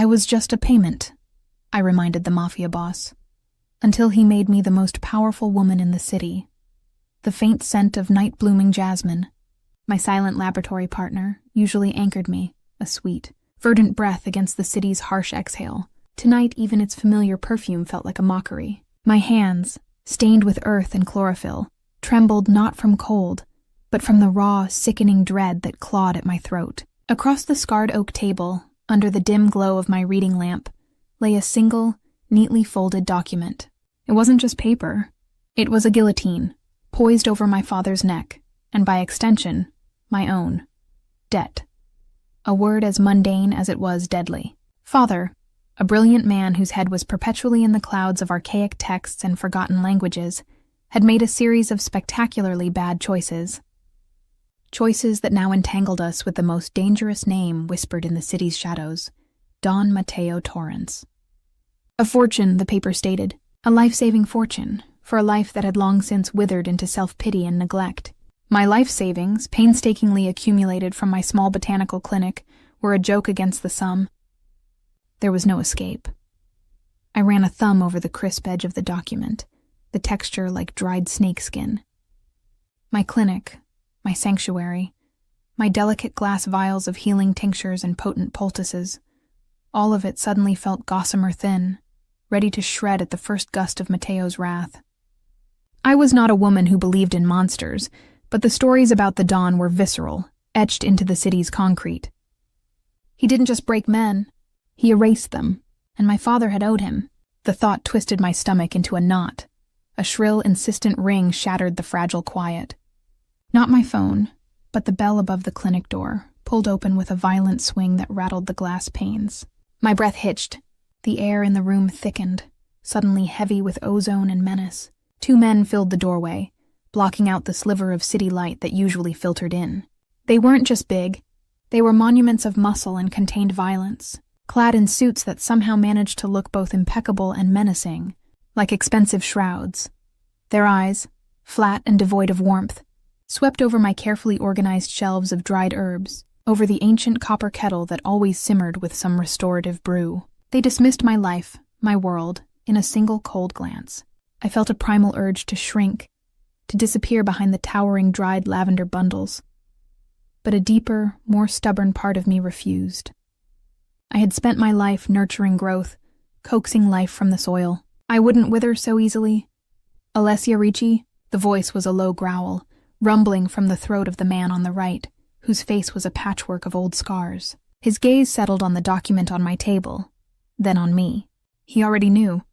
I was just a payment, I reminded the Mafia boss, until he made me the most powerful woman in the city. The faint scent of night-blooming jasmine, my silent laboratory partner, usually anchored me, a sweet, verdant breath against the city's harsh exhale. Tonight, even its familiar perfume felt like a mockery. My hands, stained with earth and chlorophyll, trembled not from cold, but from the raw, sickening dread that clawed at my throat. Across the scarred oak table, under the dim glow of my reading lamp, lay a single, neatly folded document. It wasn't just paper. It was a guillotine, poised over my father's neck, and by extension, my own. Debt. A word as mundane as it was deadly. Father, a brilliant man whose head was perpetually in the clouds of archaic texts and forgotten languages, had made a series of spectacularly bad choices. Choices that now entangled us with the most dangerous name whispered in the city's shadows, Don Mateo Torrance. A fortune, the paper stated, a life-saving fortune, for a life that had long since withered into self-pity and neglect. My life savings, painstakingly accumulated from my small botanical clinic, were a joke against the sum. There was no escape. I ran a thumb over the crisp edge of the document, the texture like dried snakeskin. My clinic, my sanctuary, my delicate glass vials of healing tinctures and potent poultices, all of it suddenly felt gossamer thin, ready to shred at the first gust of Mateo's wrath. I was not a woman who believed in monsters, but the stories about the Don were visceral, etched into the city's concrete. He didn't just break men, he erased them, and my father had owed him. The thought twisted my stomach into a knot. A shrill, insistent ring shattered the fragile quiet. Not my phone, but the bell above the clinic door, pulled open with a violent swing that rattled the glass panes. My breath hitched. The air in the room thickened, suddenly heavy with ozone and menace. 2 men filled the doorway, blocking out the sliver of city light that usually filtered in. They weren't just big. They were monuments of muscle and contained violence, clad in suits that somehow managed to look both impeccable and menacing, like expensive shrouds. Their eyes, flat and devoid of warmth, swept over my carefully organized shelves of dried herbs, over the ancient copper kettle that always simmered with some restorative brew. They dismissed my life, my world, in a single cold glance. I felt a primal urge to shrink, to disappear behind the towering dried lavender bundles. But a deeper, more stubborn part of me refused. I had spent my life nurturing growth, coaxing life from the soil. I wouldn't wither so easily. Alessia Ricci, the voice was a low growl, rumbling from the throat of the man on the right, whose face was a patchwork of old scars. His gaze settled on the document on my table, then on me. He already knew.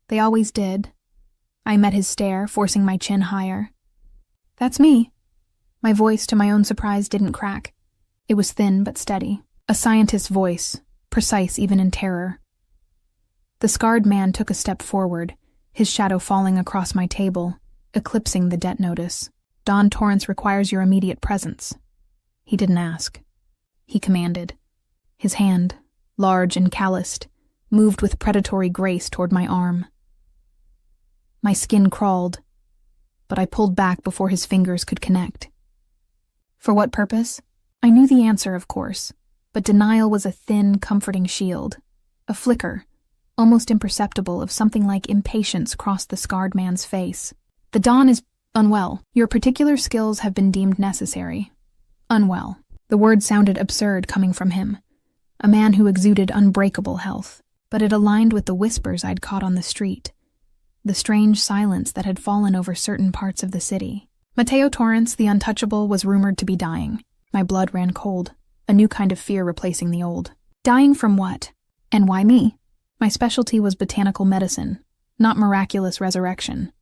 They always did. I met his stare, forcing my chin higher. That's me. My voice, to my own surprise, didn't crack. It was thin but steady. A scientist's voice, precise even in terror. The scarred man took a step forward, his shadow falling across my table, eclipsing the debt notice. Don Torrance requires your immediate presence. He didn't ask. He commanded. His hand, large and calloused, moved with predatory grace toward my arm. My skin crawled, but I pulled back before his fingers could connect. For what purpose? I knew the answer, of course, but denial was a thin, comforting shield. A flicker, almost imperceptible, of something like impatience crossed the scarred man's face. The Don is unwell. Your particular skills have been deemed necessary. Unwell. The word sounded absurd coming from him, a man who exuded unbreakable health, but it aligned with the whispers I'd caught on the street, the strange silence that had fallen over certain parts of the city. Mateo Torrance, the untouchable, was rumored to be dying. My blood ran cold, a new kind of fear replacing the old. Dying from what? And why me? My specialty was botanical medicine, not miraculous resurrection.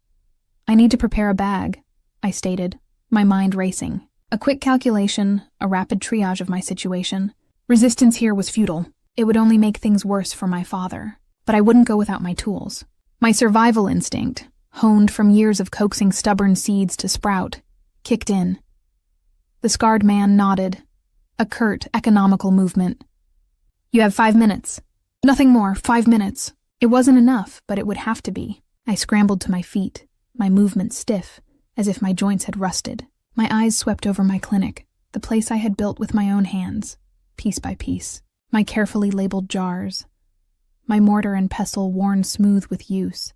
I need to prepare a bag, I stated, my mind racing. A quick calculation, a rapid triage of my situation. Resistance here was futile. It would only make things worse for my father. But I wouldn't go without my tools. My survival instinct, honed from years of coaxing stubborn seeds to sprout, kicked in. The scarred man nodded, a curt, economical movement. You have 5 minutes. Nothing more, 5 minutes. It wasn't enough, but it would have to be. I scrambled to my feet, my movement stiff, as if my joints had rusted. My eyes swept over my clinic, the place I had built with my own hands, piece by piece. My carefully labeled jars, my mortar and pestle worn smooth with use.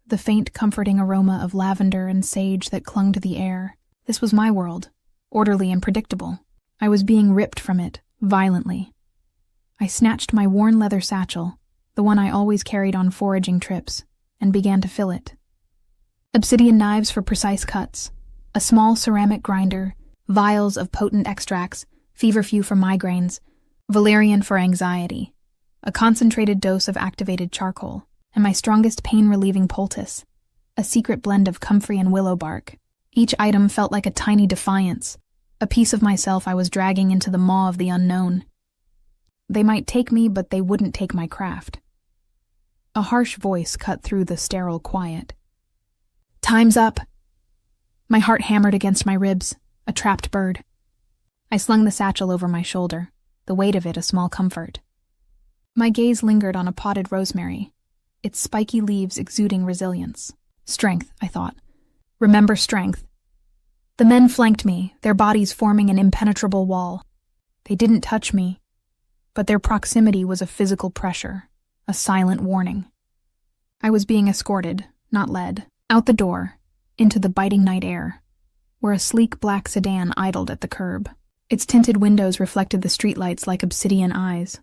The faint, comforting aroma of lavender and sage that clung to the air. This was my world, orderly and predictable. I was being ripped from it, violently. I snatched my worn leather satchel, the one I always carried on foraging trips, and began to fill it. Obsidian knives for precise cuts, a small ceramic grinder, vials of potent extracts, feverfew for migraines, valerian for anxiety, a concentrated dose of activated charcoal, and my strongest pain-relieving poultice, a secret blend of comfrey and willow bark. Each item felt like a tiny defiance, a piece of myself I was dragging into the maw of the unknown. They might take me, but they wouldn't take my craft. A harsh voice cut through the sterile quiet. "Time's up." My heart hammered against my ribs, a trapped bird. I slung the satchel over my shoulder, the weight of it a small comfort. My gaze lingered on a potted rosemary, its spiky leaves exuding resilience. Strength, I thought. Remember strength. The men flanked me, their bodies forming an impenetrable wall. They didn't touch me, but their proximity was a physical pressure, a silent warning. I was being escorted, not led, out the door, into the biting night air, where a sleek black sedan idled at the curb. Its tinted windows reflected the streetlights like obsidian eyes.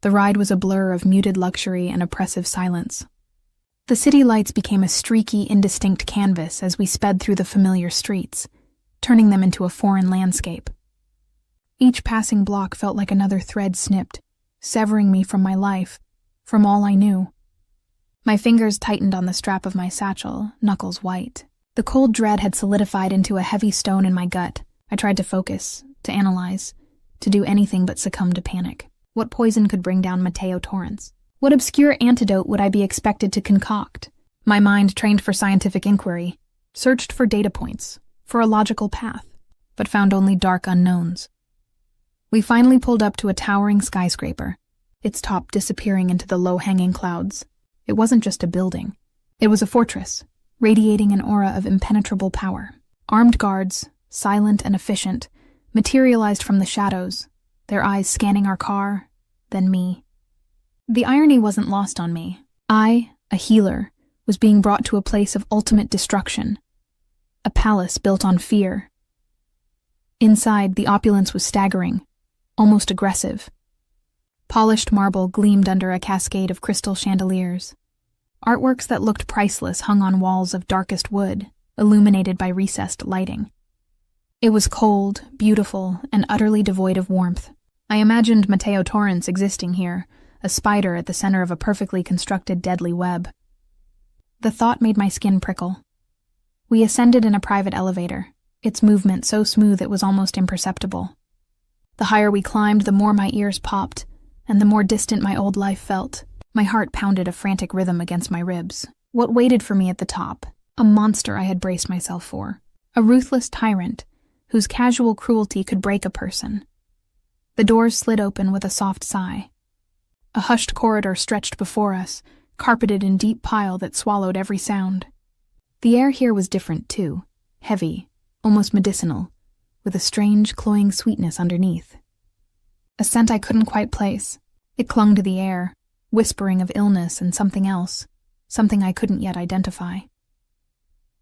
The ride was a blur of muted luxury and oppressive silence. The city lights became a streaky, indistinct canvas as we sped through the familiar streets, turning them into a foreign landscape. Each passing block felt like another thread snipped, severing me from my life, from all I knew. My fingers tightened on the strap of my satchel, knuckles white. The cold dread had solidified into a heavy stone in my gut. I tried to focus, to analyze, to do anything but succumb to panic. What poison could bring down Matteo Torrance? What obscure antidote would I be expected to concoct? My mind, trained for scientific inquiry, searched for data points, for a logical path, but found only dark unknowns. We finally pulled up to a towering skyscraper, its top disappearing into the low-hanging clouds. It wasn't just a building. It was a fortress, radiating an aura of impenetrable power. Armed guards, silent and efficient, materialized from the shadows, their eyes scanning our car, then me. The irony wasn't lost on me. I, a healer, was being brought to a place of ultimate destruction. A palace built on fear. Inside, the opulence was staggering, almost aggressive. Polished marble gleamed under a cascade of crystal chandeliers. Artworks that looked priceless hung on walls of darkest wood, illuminated by recessed lighting. It was cold, beautiful, and utterly devoid of warmth. I imagined Matteo Torrance existing here, a spider at the center of a perfectly constructed deadly web. The thought made my skin prickle. We ascended in a private elevator, its movement so smooth it was almost imperceptible. The higher we climbed, the more my ears popped, and the more distant my old life felt. My heart pounded a frantic rhythm against my ribs. What waited for me at the top? A monster I had braced myself for. A ruthless tyrant, whose casual cruelty could break a person. The doors slid open with a soft sigh. A hushed corridor stretched before us, carpeted in deep pile that swallowed every sound. The air here was different, too. Heavy, almost medicinal, with a strange, cloying sweetness underneath. A scent I couldn't quite place. It clung to the air, whispering of illness and something else, something I couldn't yet identify.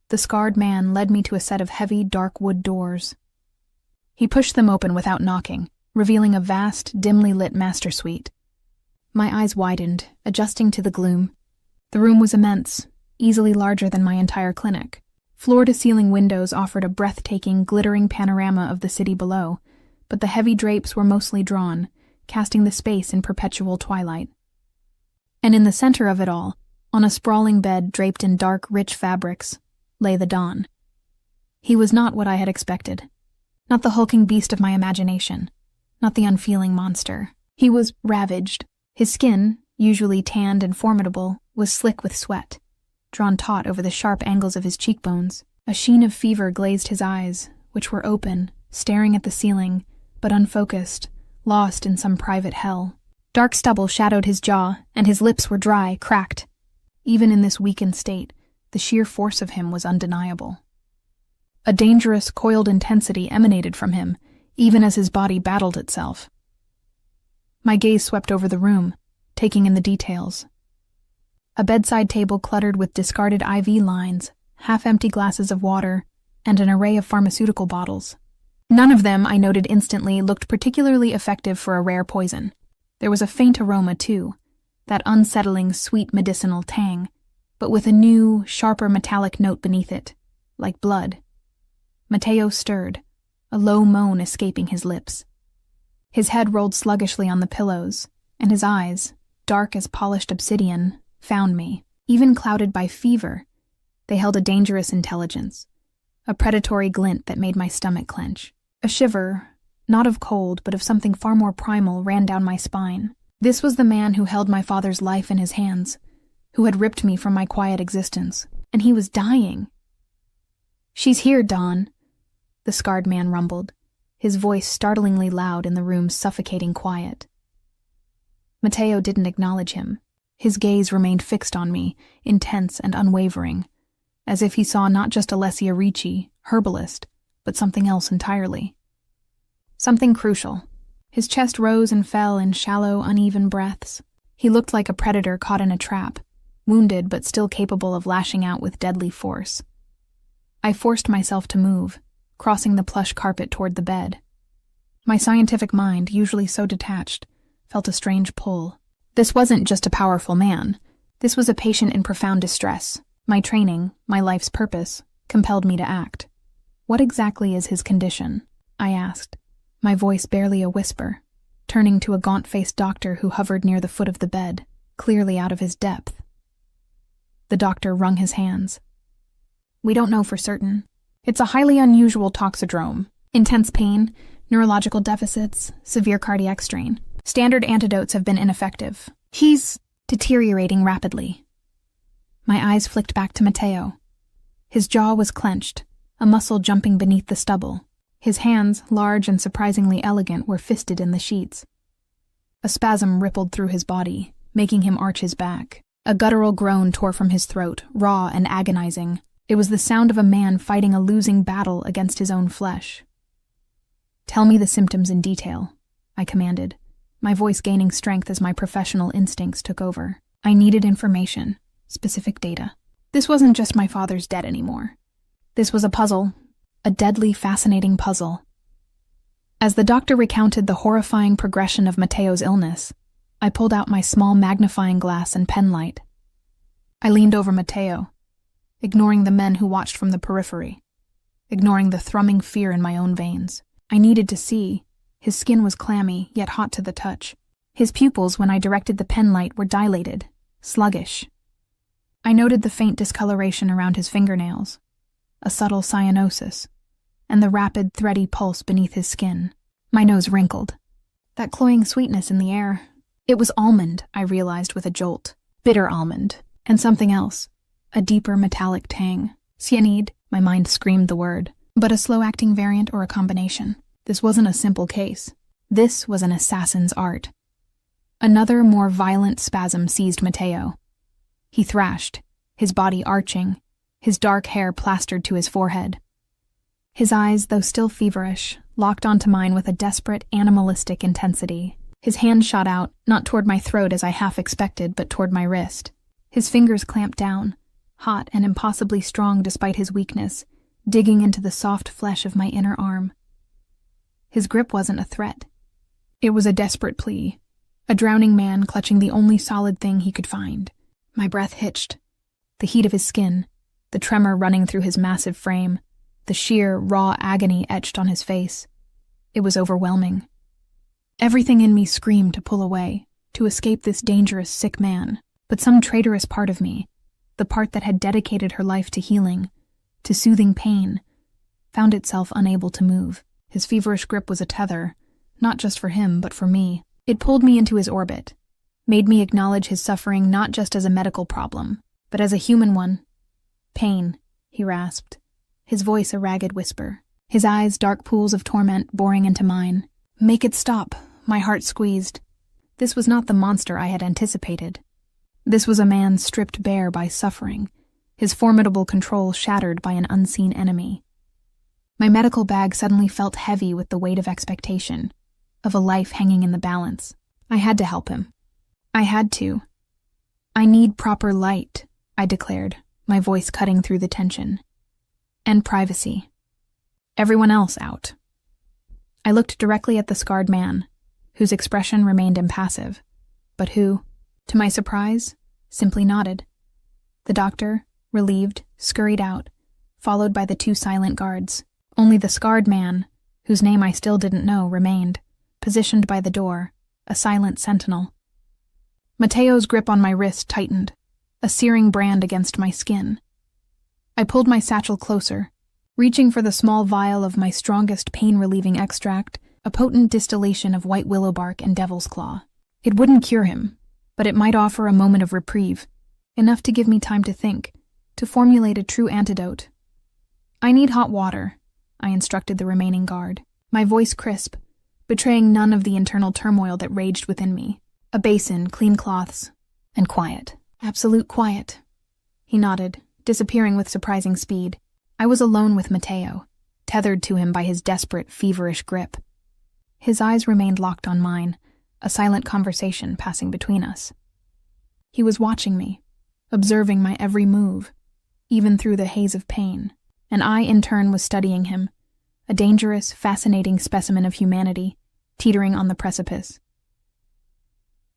The scarred man led me to a set of heavy, dark wood doors. He pushed them open without knocking, revealing a vast, dimly lit master suite. My eyes widened, adjusting to the gloom. The room was immense, easily larger than my entire clinic. Floor-to-ceiling windows offered a breathtaking, glittering panorama of the city below, but the heavy drapes were mostly drawn, casting the space in perpetual twilight. And in the center of it all, on a sprawling bed draped in dark, rich fabrics, lay the Don. He was not what I had expected. Not the hulking beast of my imagination. Not the unfeeling monster. He was ravaged. His skin, usually tanned and formidable, was slick with sweat, drawn taut over the sharp angles of his cheekbones. A sheen of fever glazed his eyes, which were open, staring at the ceiling, but unfocused, lost in some private hell. Dark stubble shadowed his jaw, and his lips were dry, cracked. Even in this weakened state, the sheer force of him was undeniable. A dangerous, coiled intensity emanated from him, even as his body battled itself. My gaze swept over the room, taking in the details. A bedside table cluttered with discarded IV lines, half-empty glasses of water, and an array of pharmaceutical bottles. None of them, I noted instantly, looked particularly effective for a rare poison. There was a faint aroma, too, that unsettling, sweet medicinal tang, but with a new, sharper metallic note beneath it, like blood. Mateo stirred, a low moan escaping his lips. His head rolled sluggishly on the pillows, and his eyes, dark as polished obsidian, found me. Even clouded by fever, they held a dangerous intelligence, a predatory glint that made my stomach clench. A shiver, not of cold but of something far more primal, ran down my spine. This was the man who held my father's life in his hands, who had ripped me from my quiet existence, and he was dying. "She's here, Dawn," the scarred man rumbled, his voice startlingly loud in the room's suffocating quiet. Mateo didn't acknowledge him. His gaze remained fixed on me, intense and unwavering, as if he saw not just Alessia Ricci, herbalist, but something else entirely. Something crucial. His chest rose and fell in shallow, uneven breaths. He looked like a predator caught in a trap, wounded but still capable of lashing out with deadly force. I forced myself to move, crossing the plush carpet toward the bed. My scientific mind, usually so detached, felt a strange pull. This wasn't just a powerful man. This was a patient in profound distress. My training, my life's purpose, compelled me to act. "What exactly is his condition?" I asked, my voice barely a whisper, turning to a gaunt-faced doctor who hovered near the foot of the bed, clearly out of his depth. The doctor wrung his hands. "We don't know for certain. It's a highly unusual toxidrome. Intense pain, neurological deficits, severe cardiac strain. Standard antidotes have been ineffective. He's deteriorating rapidly." My eyes flicked back to Mateo. His jaw was clenched, a muscle jumping beneath the stubble. His hands, large and surprisingly elegant, were fisted in the sheets. A spasm rippled through his body, making him arch his back. A guttural groan tore from his throat, raw and agonizing. It was the sound of a man fighting a losing battle against his own flesh. "Tell me the symptoms in detail," I commanded, my voice gaining strength as my professional instincts took over. I needed information, specific data. This wasn't just my father's debt anymore. This was a puzzle, a deadly, fascinating puzzle. As the doctor recounted the horrifying progression of Mateo's illness, I pulled out my small magnifying glass and pen light. I leaned over Mateo, ignoring the men who watched from the periphery, ignoring the thrumming fear in my own veins. I needed to see. His skin was clammy, yet hot to the touch. His pupils, when I directed the pen light, were dilated, sluggish. I noted the faint discoloration around his fingernails, a subtle cyanosis, and the rapid, thready pulse beneath his skin. My nose wrinkled. That cloying sweetness in the air. It was almond, I realized with a jolt. Bitter almond. And something else. A deeper metallic tang. Cyanide, my mind screamed the word. But a slow-acting variant or a combination. This wasn't a simple case. This was an assassin's art. Another, more violent spasm seized Mateo. He thrashed, his body arching, his dark hair plastered to his forehead. His eyes, though still feverish, locked onto mine with a desperate, animalistic intensity. His hand shot out, not toward my throat as I half expected, but toward my wrist. His fingers clamped down, hot and impossibly strong despite his weakness, digging into the soft flesh of my inner arm. His grip wasn't a threat. It was a desperate plea, a drowning man clutching the only solid thing he could find. My breath hitched. The heat of his skin, the tremor running through his massive frame, the sheer, raw agony etched on his face. It was overwhelming. Everything in me screamed to pull away, to escape this dangerous, sick man, but some traitorous part of me, the part that had dedicated her life to healing, to soothing pain, found itself unable to move. His feverish grip was a tether, not just for him, but for me. It pulled me into his orbit, made me acknowledge his suffering not just as a medical problem, but as a human one. "Pain," he rasped, his voice a ragged whisper, his eyes dark pools of torment boring into mine. "Make it stop," my heart squeezed. This was not the monster I had anticipated. This was a man stripped bare by suffering, his formidable control shattered by an unseen enemy. My medical bag suddenly felt heavy with the weight of expectation, of a life hanging in the balance. I had to help him. I had to. I need proper light, I declared, my voice cutting through the tension. And privacy. Everyone else out. I looked directly at the scarred man, whose expression remained impassive, but who, to my surprise, simply nodded. The doctor, relieved, scurried out, followed by the two silent guards. Only the scarred man, whose name I still didn't know, remained, positioned by the door, a silent sentinel. Mateo's grip on my wrist tightened, a searing brand against my skin. I pulled my satchel closer, reaching for the small vial of my strongest pain-relieving extract, a potent distillation of white willow bark and devil's claw. It wouldn't cure him, but it might offer a moment of reprieve, enough to give me time to think, to formulate a true antidote. I need hot water, I instructed the remaining guard, my voice crisp, betraying none of the internal turmoil that raged within me. A basin, clean cloths, and quiet. Absolute quiet. He nodded, disappearing with surprising speed. I was alone with Mateo, tethered to him by his desperate, feverish grip. His eyes remained locked on mine, a silent conversation passing between us. He was watching me, observing my every move, even through the haze of pain, and I, in turn, was studying him, a dangerous, fascinating specimen of humanity, teetering on the precipice.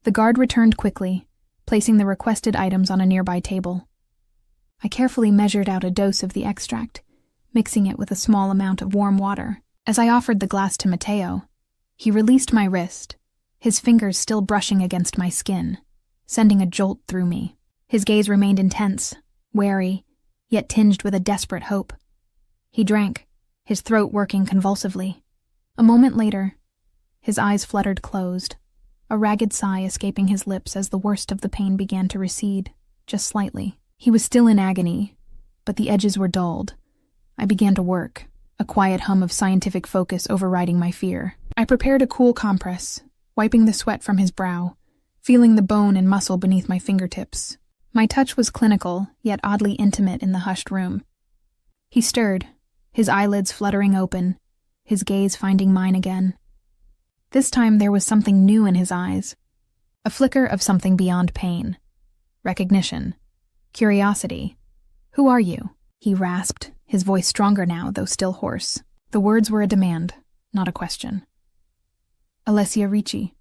The guard returned quickly, placing the requested items on a nearby table. I carefully measured out a dose of the extract, mixing it with a small amount of warm water. As I offered the glass to Mateo, he released my wrist, his fingers still brushing against my skin, sending a jolt through me. His gaze remained intense, wary, yet tinged with a desperate hope. He drank, his throat working convulsively. A moment later, his eyes fluttered closed, a ragged sigh escaping his lips as the worst of the pain began to recede, just slightly. He was still in agony, but the edges were dulled. I began to work, a quiet hum of scientific focus overriding my fear. I prepared a cool compress, wiping the sweat from his brow, feeling the bone and muscle beneath my fingertips. My touch was clinical, yet oddly intimate in the hushed room. He stirred, his eyelids fluttering open, his gaze finding mine again. This time there was something new in his eyes, a flicker of something beyond pain. Recognition. Curiosity. "Who are you?" he rasped, his voice stronger now, though still hoarse. The words were a demand, not a question. "Alessia Ricci,"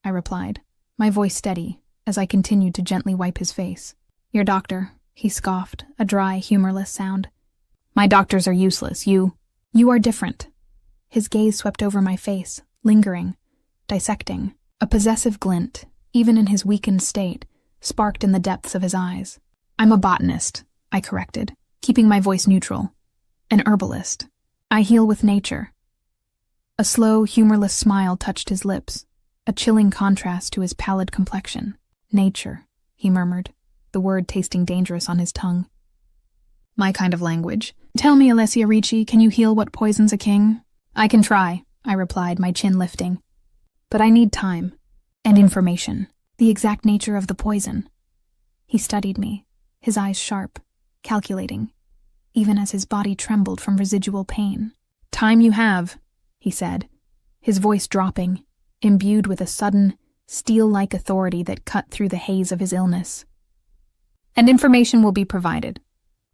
I replied, my voice steady, as I continued to gently wipe his face. "Your doctor," he scoffed, a dry, humorless sound. "My doctors are useless. You are different." His gaze swept over my face, lingering, dissecting. A possessive glint, even in his weakened state, sparked in the depths of his eyes. "I'm a botanist," I corrected, keeping my voice neutral. "An herbalist. I heal with nature." A slow, humorless smile touched his lips, a chilling contrast to his pallid complexion. "Nature," he murmured, the word tasting dangerous on his tongue. "My kind of language. Tell me, Alessia Ricci, can you heal what poisons a king?" "I can try," I replied, my chin lifting. "But I need time. And information. The exact nature of the poison." He studied me, his eyes sharp, calculating, even as his body trembled from residual pain. "Time you have," he said, his voice dropping, imbued with a sudden, steel-like authority that cut through the haze of his illness. "And information will be provided.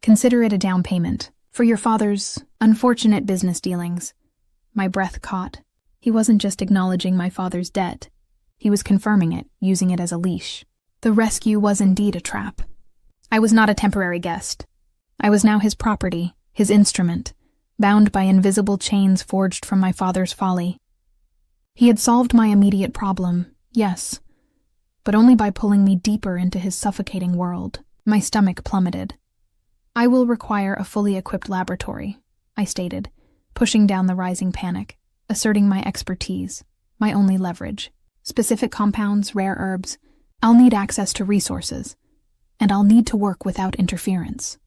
Consider it a down payment for your father's unfortunate business dealings." My breath caught. He wasn't just acknowledging my father's debt. He was confirming it, using it as a leash. The rescue was indeed a trap. I was not a temporary guest. I was now his property, his instrument, bound by invisible chains forged from my father's folly. He had solved my immediate problem, yes, but only by pulling me deeper into his suffocating world. My stomach plummeted. "I will require a fully equipped laboratory," I stated, pushing down the rising panic, asserting my expertise, my only leverage. "Specific compounds, rare herbs. I'll need access to resources, and I'll need to work without interference."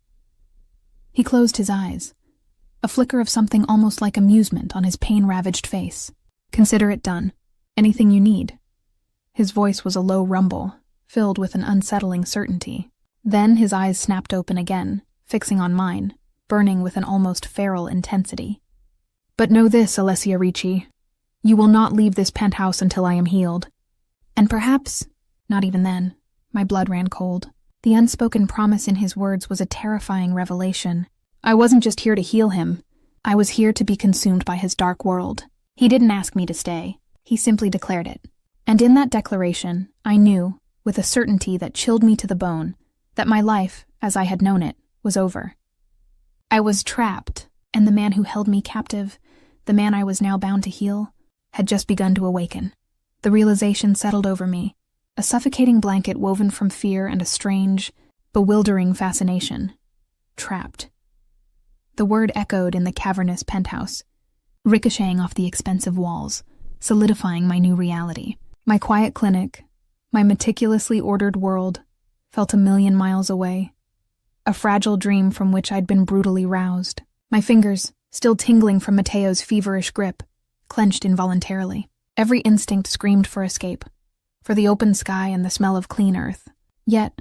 He closed his eyes, a flicker of something almost like amusement on his pain-ravaged face. "Consider it done. Anything you need." His voice was a low rumble, filled with an unsettling certainty. Then his eyes snapped open again, fixing on mine, burning with an almost feral intensity. "But know this, Alessia Ricci. You will not leave this penthouse until I am healed. And perhaps, Not even then. My blood ran cold. The unspoken promise in his words was a terrifying revelation. I wasn't just here to heal him. I was here to be consumed by his dark world. He didn't ask me to stay. He simply declared it. And in that declaration, I knew, with a certainty that chilled me to the bone, that my life, as I had known it, was over. I was trapped, and the man who held me captive, the man I was now bound to heal, had just begun to awaken. The realization settled over me, a suffocating blanket woven from fear and a strange, bewildering fascination. Trapped. The word echoed in the cavernous penthouse, ricocheting off the expensive walls, solidifying my new reality. My quiet clinic, my meticulously ordered world, felt 1,000,000 miles away. A fragile dream from which I'd been brutally roused. My fingers, still tingling from Mateo's feverish grip, clenched involuntarily. Every instinct screamed for escape, for the open sky and the smell of clean earth. Yet,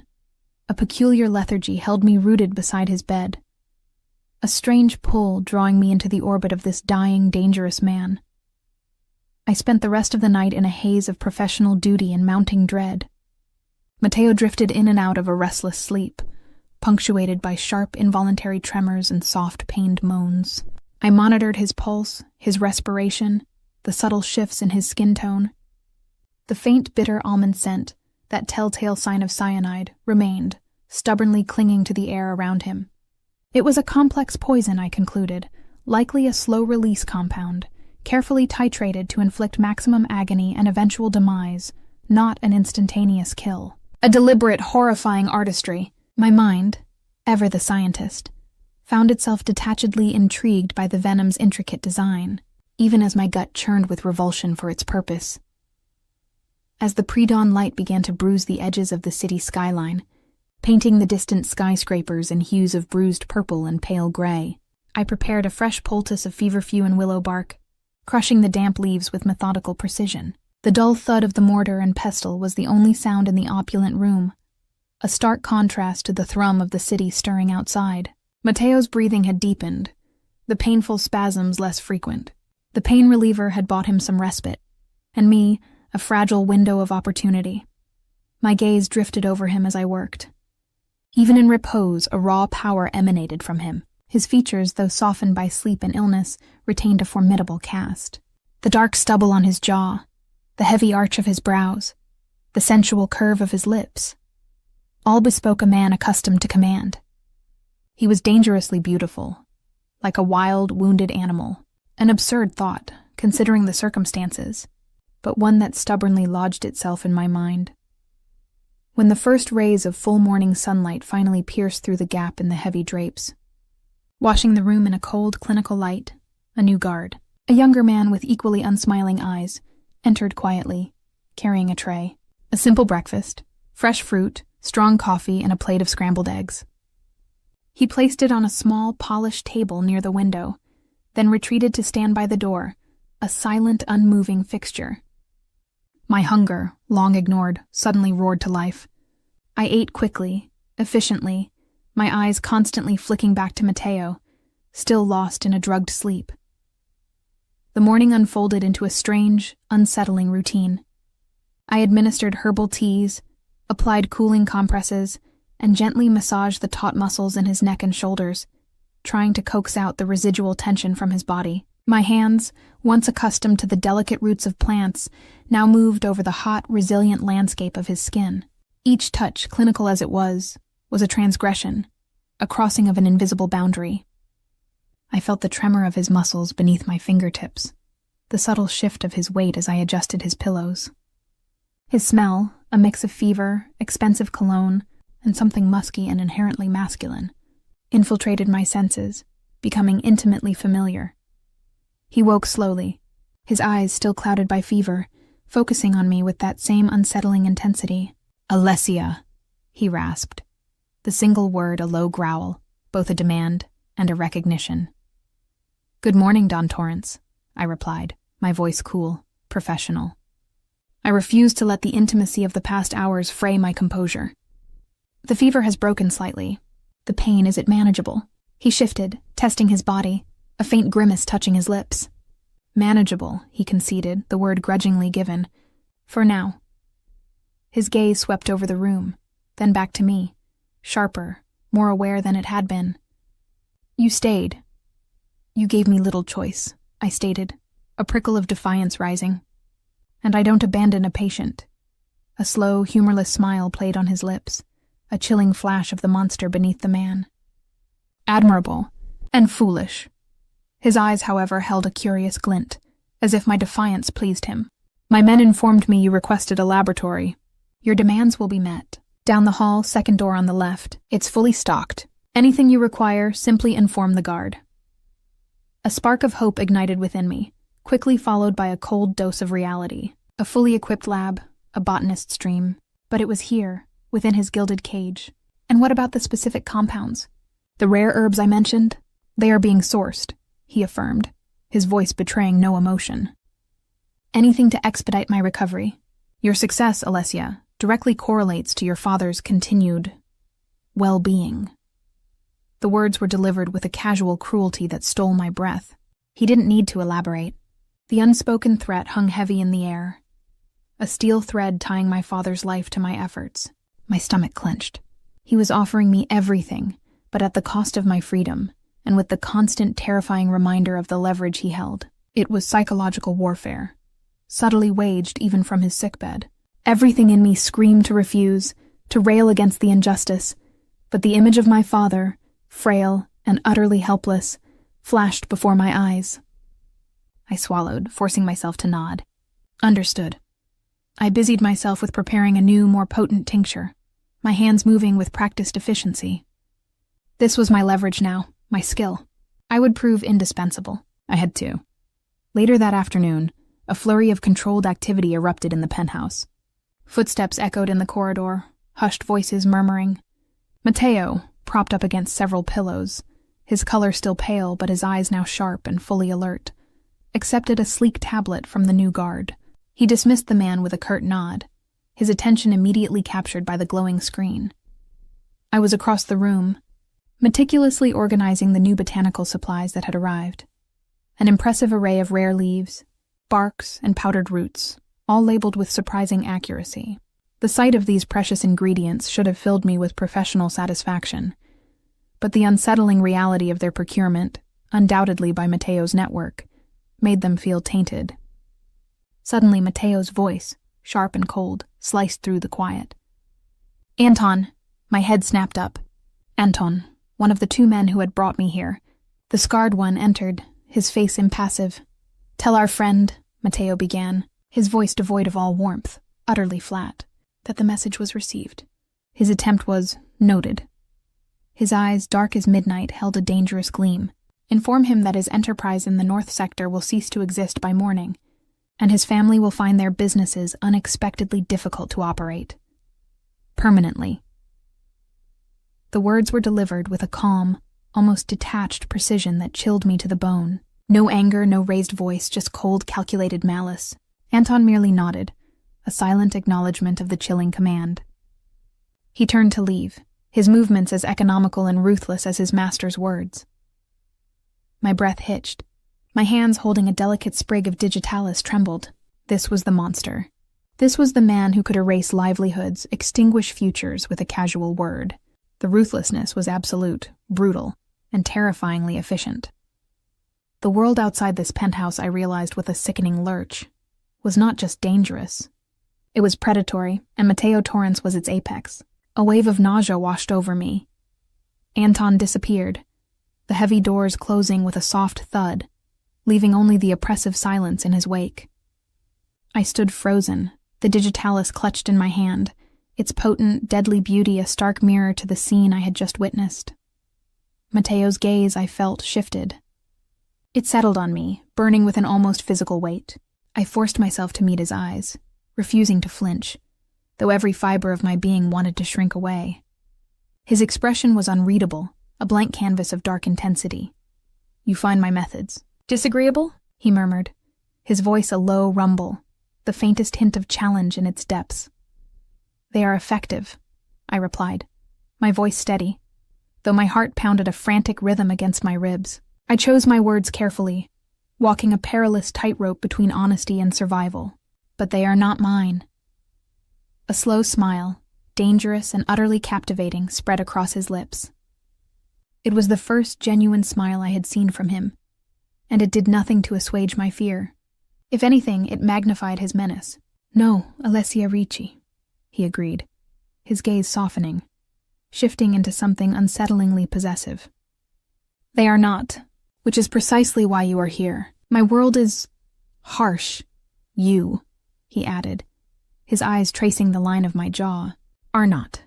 a peculiar lethargy held me rooted beside his bed. A strange pull drawing me into the orbit of this dying, dangerous man. I spent the rest of the night in a haze of professional duty and mounting dread. Mateo drifted in and out of a restless sleep, punctuated by sharp, involuntary tremors and soft, pained moans. I monitored his pulse, his respiration, the subtle shifts in his skin tone. The faint, bitter almond scent, that telltale sign of cyanide, remained, stubbornly clinging to the air around him. It was a complex poison, I concluded, likely a slow-release compound, carefully titrated to inflict maximum agony and eventual demise, not an instantaneous kill. A deliberate, horrifying artistry. My mind, ever the scientist, found itself detachedly intrigued by the venom's intricate design, even as my gut churned with revulsion for its purpose. As the pre-dawn light began to bruise the edges of the city skyline, painting the distant skyscrapers in hues of bruised purple and pale gray, I prepared a fresh poultice of feverfew and willow bark, crushing the damp leaves with methodical precision. The dull thud of the mortar and pestle was the only sound in the opulent room, a stark contrast to the thrum of the city stirring outside. Mateo's breathing had deepened, the painful spasms less frequent. The pain reliever had bought him some respite, and me, a fragile window of opportunity. My gaze drifted over him as I worked. Even in repose, a raw power emanated from him. His features, though softened by sleep and illness, retained a formidable cast. The dark stubble on his jaw, the heavy arch of his brows, the sensual curve of his lips, all bespoke a man accustomed to command. He was dangerously beautiful, like a wild, wounded animal, an absurd thought, considering the circumstances, but one that stubbornly lodged itself in my mind. When the first rays of full morning sunlight finally pierced through the gap in the heavy drapes, washing the room in a cold, clinical light, a new guard, a younger man with equally unsmiling eyes, entered quietly, carrying a tray. A simple breakfast, fresh fruit, strong coffee, and a plate of scrambled eggs. He placed it on a small, polished table near the window, then retreated to stand by the door, a silent, unmoving fixture. My hunger, long ignored, suddenly roared to life. I ate quickly, efficiently, my eyes constantly flicking back to Mateo, still lost in a drugged sleep. The morning unfolded into a strange, unsettling routine. I administered herbal teas, applied cooling compresses, and gently massaged the taut muscles in his neck and shoulders, trying to coax out the residual tension from his body. My hands, once accustomed to the delicate roots of plants, now moved over the hot, resilient landscape of his skin. Each touch, clinical as it was a transgression, a crossing of an invisible boundary. I felt the tremor of his muscles beneath my fingertips, the subtle shift of his weight as I adjusted his pillows. His smell, a mix of fever, expensive cologne, and something musky and inherently masculine, infiltrated my senses, becoming intimately familiar. He woke slowly, his eyes still clouded by fever, focusing on me with that same unsettling intensity. "Alessia," he rasped, the single word a low growl, both a demand and a recognition. "Good morning, Don Torrance," I replied, my voice cool, professional. I refused to let the intimacy of the past hours fray my composure. "The fever has broken slightly. The pain, is it manageable?" He shifted, testing his body, a faint grimace touching his lips. "Manageable," he conceded, the word grudgingly given. "For now." His gaze swept over the room, then back to me, sharper, more aware than it had been. "You stayed. You gave me little choice," I stated, a prickle of defiance rising. "And I don't abandon a patient." A slow, humorless smile played on his lips, a chilling flash of the monster beneath the man. "Admirable, and foolish." His eyes, however, held a curious glint, as if my defiance pleased him. "My men informed me you requested a laboratory. Your demands will be met. Down the hall, second door on the left. It's fully stocked. Anything you require, simply inform the guard." A spark of hope ignited within me, quickly followed by a cold dose of reality. A fully equipped lab, a botanist's dream. But it was here, within his gilded cage. And what about the specific compounds? "The rare herbs I mentioned? They are being sourced," he affirmed, his voice betraying no emotion. "Anything to expedite my recovery. Your success, Alessia, directly correlates to your father's continued well-being." The words were delivered with a casual cruelty that stole my breath. He didn't need to elaborate. The unspoken threat hung heavy in the air, a steel thread tying my father's life to my efforts. My stomach clenched. He was offering me everything, but at the cost of my freedom, and with the constant terrifying reminder of the leverage he held. It was psychological warfare, subtly waged even from his sickbed. Everything in me screamed to refuse, to rail against the injustice, but the image of my father, frail and utterly helpless, flashed before my eyes. I swallowed, forcing myself to nod. Understood. I busied myself with preparing a new, more potent tincture, my hands moving with practiced efficiency. This was my leverage now, my skill. I would prove indispensable. I had to. Later that afternoon, a flurry of controlled activity erupted in the penthouse. Footsteps echoed in the corridor, hushed voices murmuring. Matteo, propped up against several pillows, his color still pale but his eyes now sharp and fully alert, accepted a sleek tablet from the new guard. He dismissed the man with a curt nod, his attention immediately captured by the glowing screen. I was across the room, meticulously organizing the new botanical supplies that had arrived. An impressive array of rare leaves, barks, and powdered roots, all labeled with surprising accuracy. The sight of these precious ingredients should have filled me with professional satisfaction, but the unsettling reality of their procurement, undoubtedly by Matteo's network, made them feel tainted. Suddenly Matteo's voice, sharp and cold, sliced through the quiet. "Anton," my head snapped up. Anton, one of the two men who had brought me here. The scarred one entered, his face impassive. "Tell our friend," Matteo began, his voice devoid of all warmth, utterly flat, that the message was received. His attempt was noted. His eyes, dark as midnight, held a dangerous gleam. "Inform him that his enterprise in the North Sector will cease to exist by morning, and his family will find their businesses unexpectedly difficult to operate. Permanently." The words were delivered with a calm, almost detached precision that chilled me to the bone. No anger, no raised voice, just cold, calculated malice. Anton merely nodded, a silent acknowledgement of the chilling command. He turned to leave, his movements as economical and ruthless as his master's words. My breath hitched. My hands holding a delicate sprig of digitalis trembled. This was the monster. This was the man who could erase livelihoods, extinguish futures with a casual word. The ruthlessness was absolute, brutal, and terrifyingly efficient. The world outside this penthouse, I realized with a sickening lurch, was not just dangerous. It was predatory, and Matteo Torrance was its apex. A wave of nausea washed over me. Anton disappeared, the heavy doors closing with a soft thud, leaving only the oppressive silence in his wake. I stood frozen, the digitalis clutched in my hand, its potent, deadly beauty a stark mirror to the scene I had just witnessed. Matteo's gaze, I felt, shifted. It settled on me, burning with an almost physical weight. I forced myself to meet his eyes, refusing to flinch, though every fiber of my being wanted to shrink away. His expression was unreadable, a blank canvas of dark intensity. "You find my methods disagreeable?" he murmured, his voice a low rumble, the faintest hint of challenge in its depths. "They are effective," I replied, my voice steady, though my heart pounded a frantic rhythm against my ribs. I chose my words carefully, walking a perilous tightrope between honesty and survival. "But they are not mine." A slow smile, dangerous and utterly captivating, spread across his lips. It was the first genuine smile I had seen from him, and it did nothing to assuage my fear. If anything, it magnified his menace. "No, Alessia Ricci," he agreed, his gaze softening, shifting into something unsettlingly possessive. "They are not, which is precisely why you are here. My world is harsh. You," he added, his eyes tracing the line of my jaw, "are not."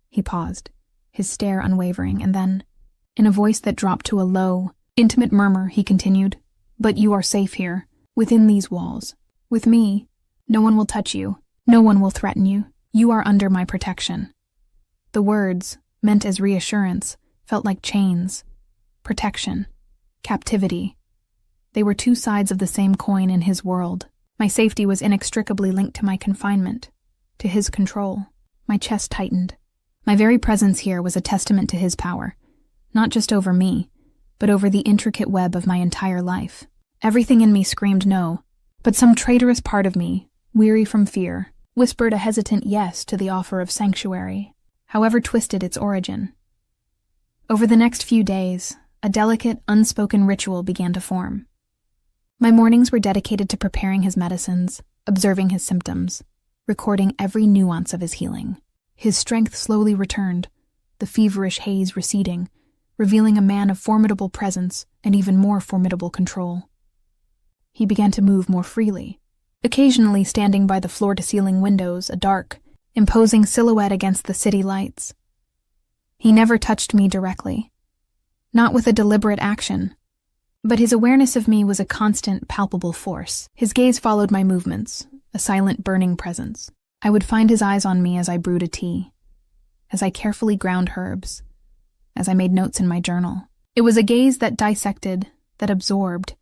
He paused, his stare unwavering, and then, in a voice that dropped to a low, intimate murmur, he continued, "But you are safe here, within these walls. With me, no one will touch you, no one will threaten you. You are under my protection." The words, meant as reassurance, felt like chains. Protection. Captivity. They were two sides of the same coin in his world. My safety was inextricably linked to my confinement, to his control. My chest tightened. My very presence here was a testament to his power, not just over me, but over the intricate web of my entire life. Everything in me screamed no, but some traitorous part of me, weary from fear, whispered a hesitant yes to the offer of sanctuary, however twisted its origin. Over the next few days, a delicate, unspoken ritual began to form. My mornings were dedicated to preparing his medicines, observing his symptoms, recording every nuance of his healing. His strength slowly returned, the feverish haze receding, revealing a man of formidable presence and even more formidable control. He began to move more freely, occasionally standing by the floor-to-ceiling windows, a dark, imposing silhouette against the city lights. He never touched me directly, not with a deliberate action, but his awareness of me was a constant, palpable force. His gaze followed my movements, a silent, burning presence. I would find his eyes on me as I brewed a tea, as I carefully ground herbs, as I made notes in my journal. It was a gaze that dissected, that absorbed,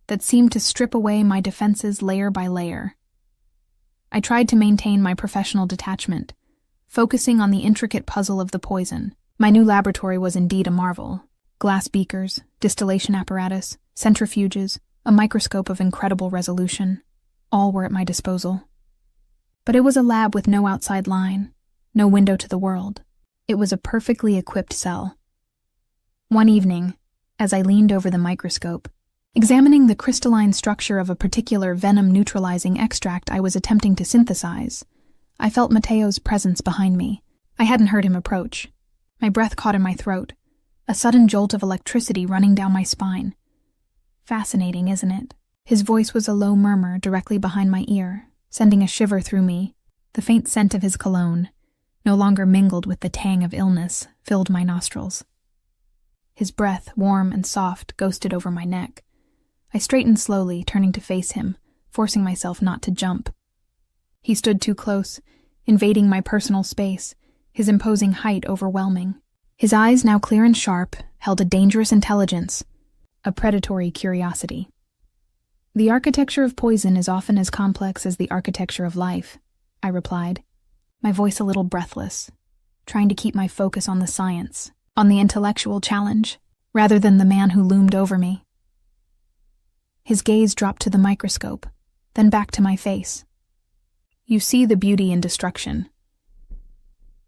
that seemed to strip away my defenses layer by layer. I tried to maintain my professional detachment, focusing on the intricate puzzle of the poison. My new laboratory was indeed a marvel. Glass beakers, distillation apparatus, centrifuges, a microscope of incredible resolution, all were at my disposal. But it was a lab with no outside line, no window to the world. It was a perfectly equipped cell. One evening, as I leaned over the microscope, examining the crystalline structure of a particular venom-neutralizing extract I was attempting to synthesize, I felt Matteo's presence behind me. I hadn't heard him approach. My breath caught in my throat, a sudden jolt of electricity running down my spine. Fascinating, isn't it? His voice was a low murmur directly behind my ear, sending a shiver through me. The faint scent of his cologne, no longer mingled with the tang of illness, filled my nostrils. His breath, warm and soft, ghosted over my neck. I straightened slowly, turning to face him, forcing myself not to jump. He stood too close, invading my personal space, his imposing height overwhelming. His eyes, now clear and sharp, held a dangerous intelligence, a predatory curiosity. "The architecture of poison is often as complex as the architecture of life," I replied, my voice a little breathless, trying to keep my focus on the science, on the intellectual challenge, rather than the man who loomed over me. His gaze dropped to the microscope, then back to my face. "You see the beauty in destruction."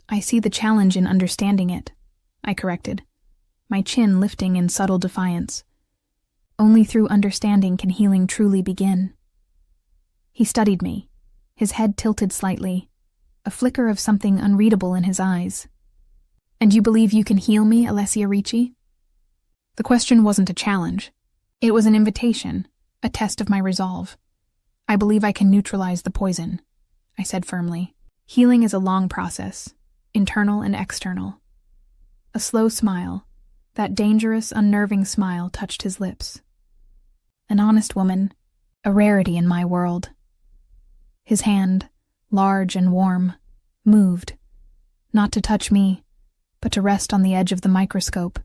"I see the challenge in understanding it," I corrected, my chin lifting in subtle defiance. "Only through understanding can healing truly begin." He studied me, his head tilted slightly, a flicker of something unreadable in his eyes. "And you believe you can heal me, Alessia Ricci?" The question wasn't a challenge. It was an invitation, a test of my resolve. "I believe I can neutralize the poison," I said firmly. "Healing is a long process, internal and external." A slow smile, that dangerous, unnerving smile, touched his lips. An honest woman, a rarity in my world. His hand, large and warm, moved, not to touch me, but to rest on the edge of the microscope,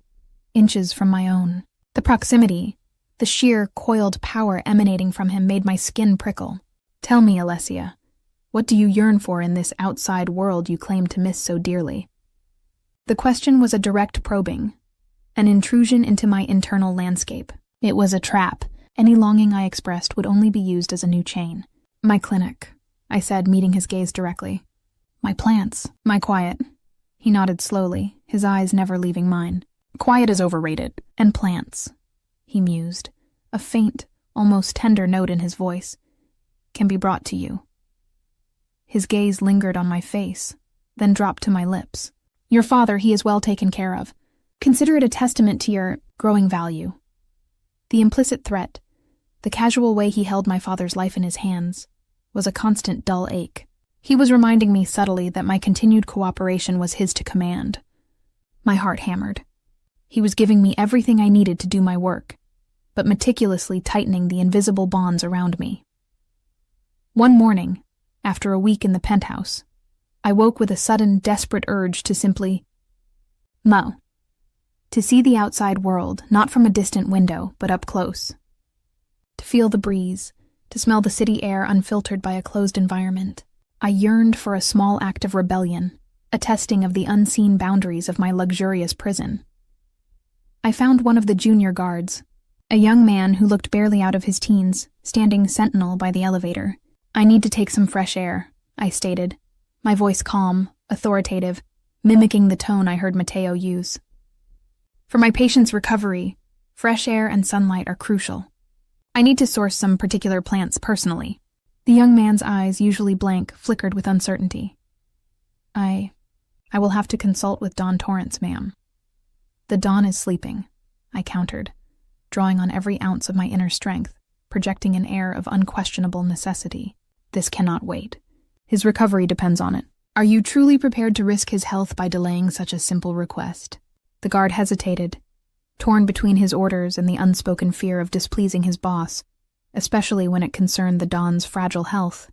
inches from my own. The proximity, the sheer, coiled power emanating from him made my skin prickle. "Tell me, Alessia, what do you yearn for in this outside world you claim to miss so dearly?" The question was a direct probing, an intrusion into my internal landscape. It was a trap. Any longing I expressed would only be used as a new chain. "My clinic," I said, meeting his gaze directly. My plants. My quiet. He nodded slowly, his eyes never leaving mine. Quiet is overrated. And plants, he mused, a faint, almost tender note in his voice, can be brought to you. His gaze lingered on my face, then dropped to my lips. Your father, he is well taken care of. Consider it a testament to your growing value. The implicit threat, the casual way he held my father's life in his hands, was a constant dull ache. He was reminding me subtly that my continued cooperation was his to command. My heart hammered. He was giving me everything I needed to do my work, but meticulously tightening the invisible bonds around me. One morning, after a week in the penthouse, I woke with a sudden, desperate urge to simply to see the outside world, not from a distant window, but up close. To feel the breeze, to smell the city air unfiltered by a closed environment. I yearned for a small act of rebellion, a testing of the unseen boundaries of my luxurious prison. I found one of the junior guards, a young man who looked barely out of his teens, standing sentinel by the elevator. I need to take some fresh air, I stated, my voice calm, authoritative, mimicking the tone I heard Mateo use. For my patient's recovery, fresh air and sunlight are crucial. I need to source some particular plants personally. The young man's eyes, usually blank, flickered with uncertainty. I will have to consult with Don Torrance, ma'am. The Don is sleeping, I countered, drawing on every ounce of my inner strength, projecting an air of unquestionable necessity. This cannot wait. His recovery depends on it. Are you truly prepared to risk his health by delaying such a simple request? The guard hesitated, torn between his orders and the unspoken fear of displeasing his boss, especially when it concerned the Don's fragile health.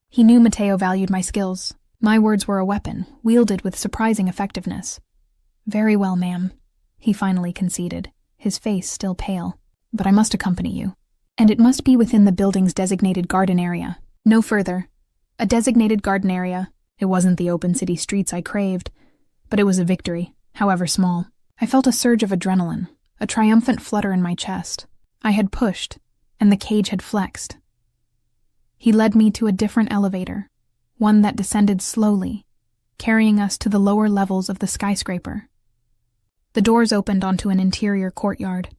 He knew Mateo valued my skills. My words were a weapon, wielded with surprising effectiveness. Very well, ma'am, he finally conceded, his face still pale. But I must accompany you. And it must be within the building's designated garden area. No further. A designated garden area. It wasn't the open city streets I craved, but it was a victory, however small. I felt a surge of adrenaline, a triumphant flutter in my chest. I had pushed, and the cage had flexed. He led me to a different elevator, one that descended slowly, carrying us to the lower levels of the skyscraper. The doors opened onto an interior courtyard,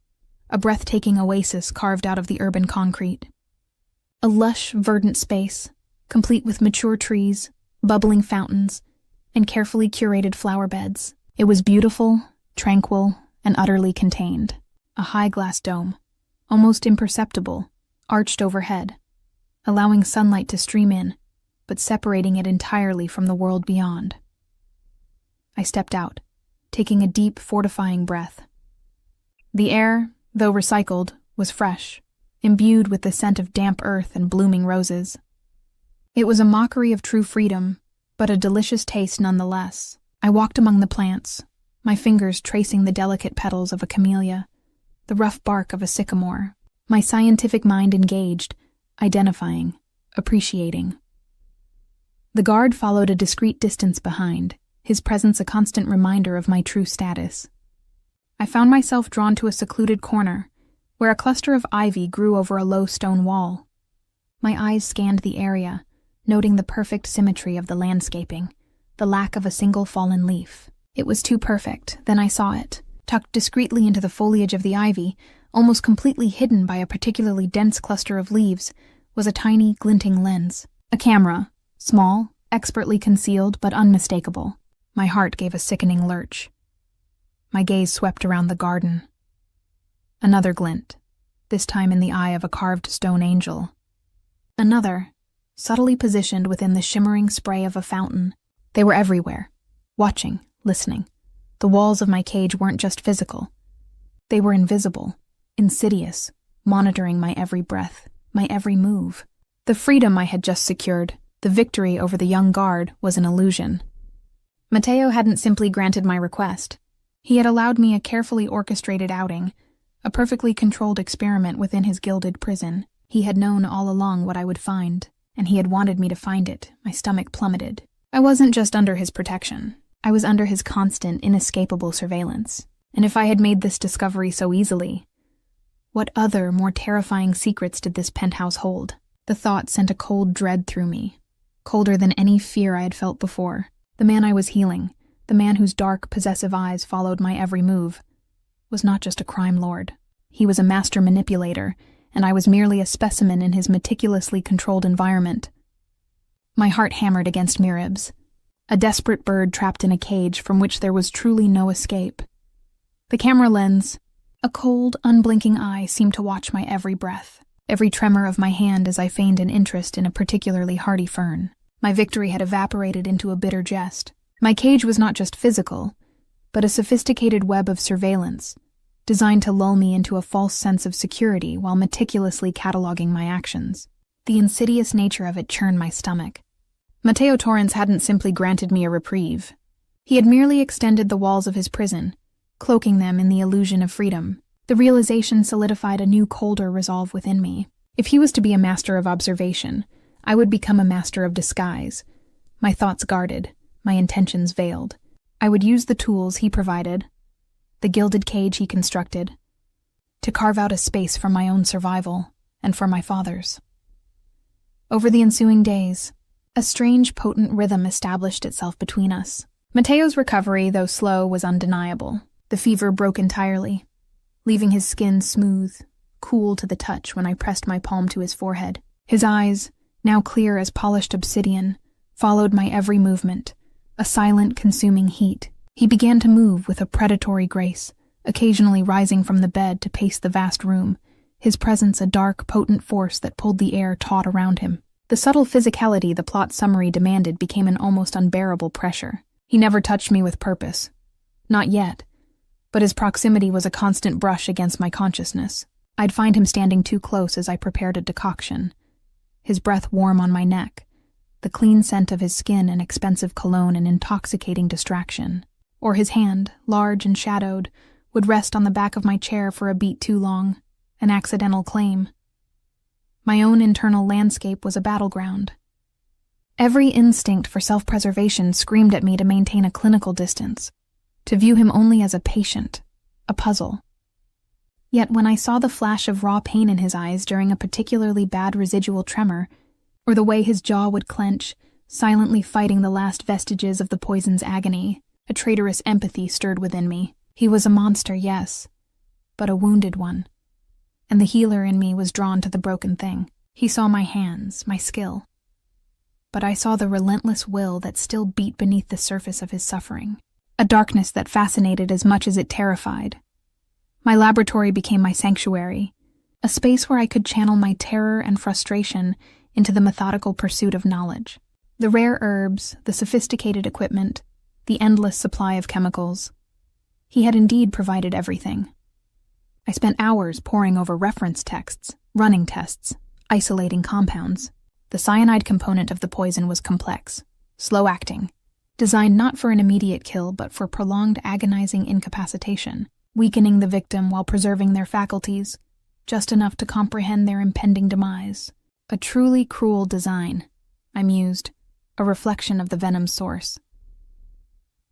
a breathtaking oasis carved out of the urban concrete. A lush, verdant space, complete with mature trees, bubbling fountains, and carefully curated flower beds. It was beautiful, tranquil, and utterly contained. A high glass dome, almost imperceptible, arched overhead, allowing sunlight to stream in, but separating it entirely from the world beyond. I stepped out, taking a deep, fortifying breath. The air, though recycled, was fresh, imbued with the scent of damp earth and blooming roses. It was a mockery of true freedom, but a delicious taste nonetheless. I walked among the plants, my fingers tracing the delicate petals of a camellia, the rough bark of a sycamore, my scientific mind engaged, identifying, appreciating. The guard followed a discreet distance behind, his presence a constant reminder of my true status. I found myself drawn to a secluded corner, where a cluster of ivy grew over a low stone wall. My eyes scanned the area, noting the perfect symmetry of the landscaping, the lack of a single fallen leaf. It was too perfect, then I saw it, tucked discreetly into the foliage of the ivy, almost completely hidden by a particularly dense cluster of leaves, was a tiny, glinting lens. A camera, small, expertly concealed, but unmistakable. My heart gave a sickening lurch. My gaze swept around the garden. Another glint, this time in the eye of a carved stone angel. Another, subtly positioned within the shimmering spray of a fountain. They were everywhere, watching, listening. The walls of my cage weren't just physical. They were invisible, insidious, monitoring my every breath, my every move. The freedom I had just secured, the victory over the young guard, was an illusion. Mateo hadn't simply granted my request. He had allowed me a carefully orchestrated outing, a perfectly controlled experiment within his gilded prison. He had known all along what I would find, and he had wanted me to find it. My stomach plummeted. I wasn't just under his protection. I was under his constant, inescapable surveillance. And if I had made this discovery so easily, what other, more terrifying secrets did this penthouse hold? The thought sent a cold dread through me. colder than any fear I had felt before. The man I was healing, the man whose dark, possessive eyes followed my every move, was not just a crime lord. He was a master manipulator, and I was merely a specimen in his meticulously controlled environment. My heart hammered against my ribs, a desperate bird trapped in a cage from which there was truly no escape. The camera lens, a cold, unblinking eye, seemed to watch my every breath, every tremor of my hand as I feigned an interest in a particularly hardy fern. My victory had evaporated into a bitter jest. My cage was not just physical, but a sophisticated web of surveillance, designed to lull me into a false sense of security while meticulously cataloging my actions. The insidious nature of it churned my stomach. Mateo Torrance hadn't simply granted me a reprieve. He had merely extended the walls of his prison, cloaking them in the illusion of freedom. The realization solidified a new, colder resolve within me. If he was to be a master of observation, I would become a master of disguise, my thoughts guarded, my intentions veiled. I would use the tools he provided, the gilded cage he constructed, to carve out a space for my own survival and for my father's. Over the ensuing days, a strange, potent rhythm established itself between us. Mateo's recovery, though slow, was undeniable. The fever broke entirely, leaving his skin smooth, cool to the touch when I pressed my palm to his forehead. His eyes, now clear as polished obsidian, followed my every movement, a silent, consuming heat. He began to move with a predatory grace, occasionally rising from the bed to pace the vast room, his presence a dark, potent force that pulled the air taut around him. The subtle physicality the plot summary demanded became an almost unbearable pressure. He never touched me with purpose. Not yet, but his proximity was a constant brush against my consciousness. I'd find him standing too close as I prepared a decoction, his breath warm on my neck, the clean scent of his skin an expensive cologne an intoxicating distraction. Or his hand, large and shadowed, would rest on the back of my chair for a beat too long, an accidental claim. My own internal landscape was a battleground. Every instinct for self-preservation screamed at me to maintain a clinical distance, to view him only as a patient, a puzzle. Yet when I saw the flash of raw pain in his eyes during a particularly bad residual tremor, or the way his jaw would clench, silently fighting the last vestiges of the poison's agony, a traitorous empathy stirred within me. He was a monster, yes, but a wounded one, and the healer in me was drawn to the broken thing. He saw my hands, my skill, but I saw the relentless will that still beat beneath the surface of his suffering, a darkness that fascinated as much as it terrified. My laboratory became my sanctuary, a space where I could channel my terror and frustration into the methodical pursuit of knowledge. The rare herbs, the sophisticated equipment, the endless supply of chemicals. He had indeed provided everything. I spent hours poring over reference texts, running tests, isolating compounds. The cyanide component of the poison was complex, slow-acting, designed not for an immediate kill but for prolonged agonizing incapacitation, weakening the victim while preserving their faculties, just enough to comprehend their impending demise. A truly cruel design, I mused, a reflection of the venom's source.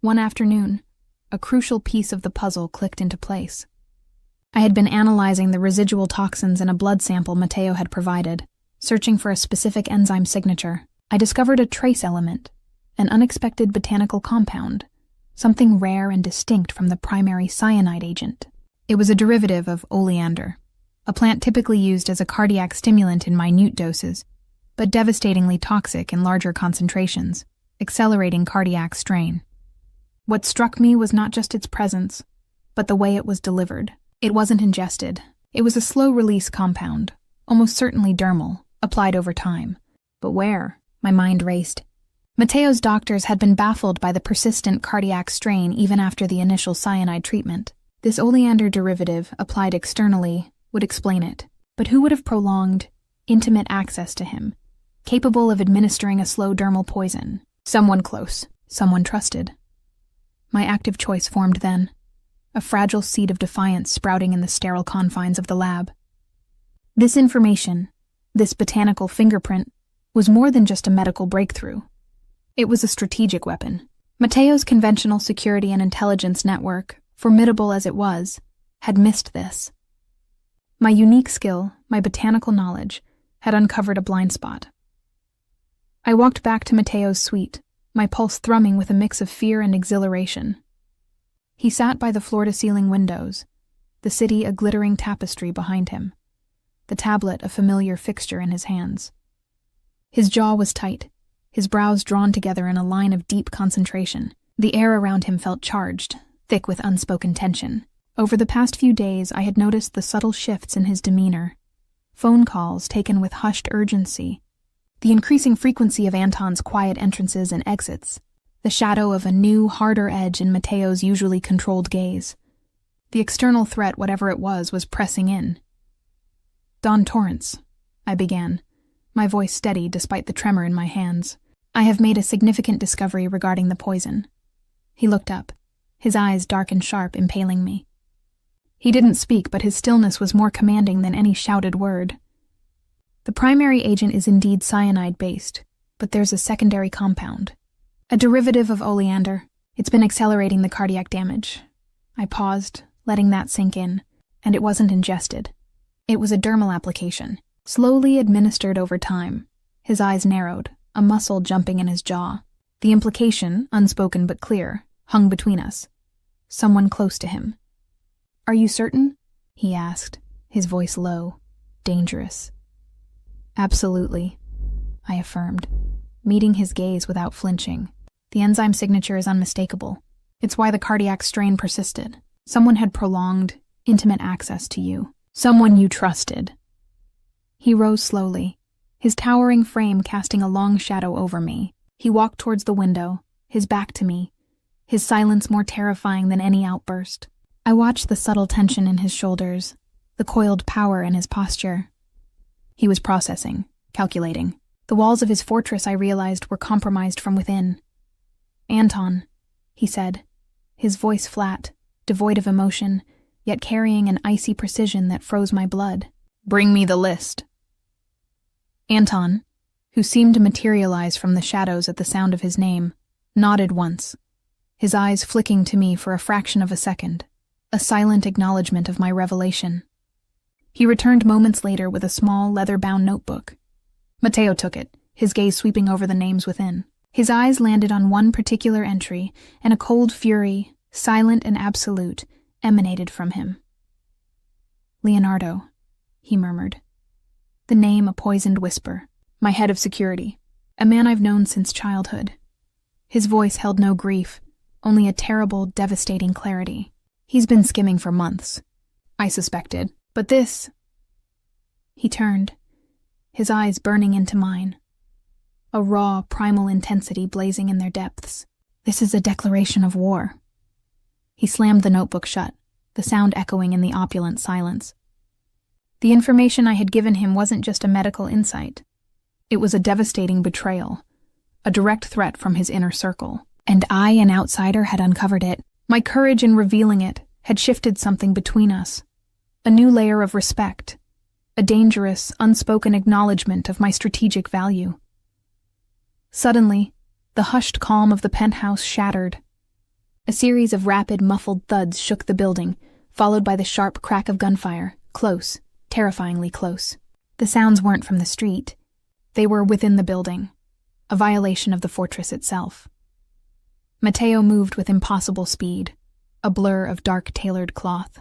One afternoon, a crucial piece of the puzzle clicked into place. I had been analyzing the residual toxins in a blood sample Mateo had provided, searching for a specific enzyme signature. I discovered a trace element, an unexpected botanical compound, something rare and distinct from the primary cyanide agent. It was a derivative of oleander, a plant typically used as a cardiac stimulant in minute doses, but devastatingly toxic in larger concentrations, accelerating cardiac strain. What struck me was not just its presence, but the way it was delivered. It wasn't ingested. It was a slow-release compound, almost certainly dermal, applied over time. But where? My mind raced. Mateo's doctors had been baffled by the persistent cardiac strain even after the initial cyanide treatment. This oleander derivative, applied externally, would explain it. But who would have prolonged, intimate access to him, capable of administering a slow dermal poison? Someone close, someone trusted. My active choice formed then, a fragile seed of defiance sprouting in the sterile confines of the lab. This information, this botanical fingerprint, was more than just a medical breakthrough. It was a strategic weapon. Mateo's conventional security and intelligence network, formidable as it was, had missed this. My unique skill, my botanical knowledge, had uncovered a blind spot. I walked back to Mateo's suite, my pulse thrumming with a mix of fear and exhilaration. He sat by the floor-to-ceiling windows, the city a glittering tapestry behind him, the tablet a familiar fixture in his hands. His jaw was tight, his brows drawn together in a line of deep concentration. The air around him felt charged, thick with unspoken tension. Over the past few days, I had noticed the subtle shifts in his demeanor. Phone calls taken with hushed urgency, the increasing frequency of Anton's quiet entrances and exits, the shadow of a new, harder edge in Mateo's usually controlled gaze. The external threat, whatever it was pressing in. "Don Torrance," I began, my voice steady despite the tremor in my hands. "I have made a significant discovery regarding the poison." He looked up, his eyes dark and sharp, impaling me. He didn't speak, but his stillness was more commanding than any shouted word. "The primary agent is indeed cyanide-based, but there's a secondary compound. A derivative of oleander. It's been accelerating the cardiac damage." I paused, letting that sink in, and it wasn't ingested. It was a dermal application, slowly administered over time. His eyes narrowed, a muscle jumping in his jaw. The implication, unspoken but clear, hung between us. Someone close to him. "Are you certain?" he asked, his voice low, dangerous. "Absolutely," I affirmed, meeting his gaze without flinching. "The enzyme signature is unmistakable. It's why the cardiac strain persisted. Someone had prolonged, intimate access to you. Someone you trusted." He rose slowly, his towering frame casting a long shadow over me. He walked towards the window, his back to me, his silence more terrifying than any outburst. I watched the subtle tension in his shoulders, the coiled power in his posture. He was processing, calculating. The walls of his fortress, I realized, were compromised from within. "Anton," he said, his voice flat, devoid of emotion, yet carrying an icy precision that froze my blood. "Bring me the list." Anton, who seemed to materialize from the shadows at the sound of his name, nodded once, his eyes flicking to me for a fraction of a second, a silent acknowledgement of my revelation. He returned moments later with a small, leather-bound notebook. Mateo took it, his gaze sweeping over the names within. His eyes landed on one particular entry, and a cold fury, silent and absolute, emanated from him. "Leonardo," he murmured. The name a poisoned whisper. "My head of security. A man I've known since childhood." His voice held no grief, only a terrible, devastating clarity. "He's been skimming for months," I suspected. "But this—" He turned, his eyes burning into mine, a raw, primal intensity blazing in their depths. "This is a declaration of war." He slammed the notebook shut, the sound echoing in the opulent silence. The information I had given him wasn't just a medical insight. It was a devastating betrayal, a direct threat from his inner circle. And I, an outsider, had uncovered it. My courage in revealing it had shifted something between us. A new layer of respect, a dangerous, unspoken acknowledgement of my strategic value. Suddenly, the hushed calm of the penthouse shattered. A series of rapid, muffled thuds shook the building, followed by the sharp crack of gunfire, close, terrifyingly close. The sounds weren't from the street. They were within the building, a violation of the fortress itself. Mateo moved with impossible speed, a blur of dark tailored cloth.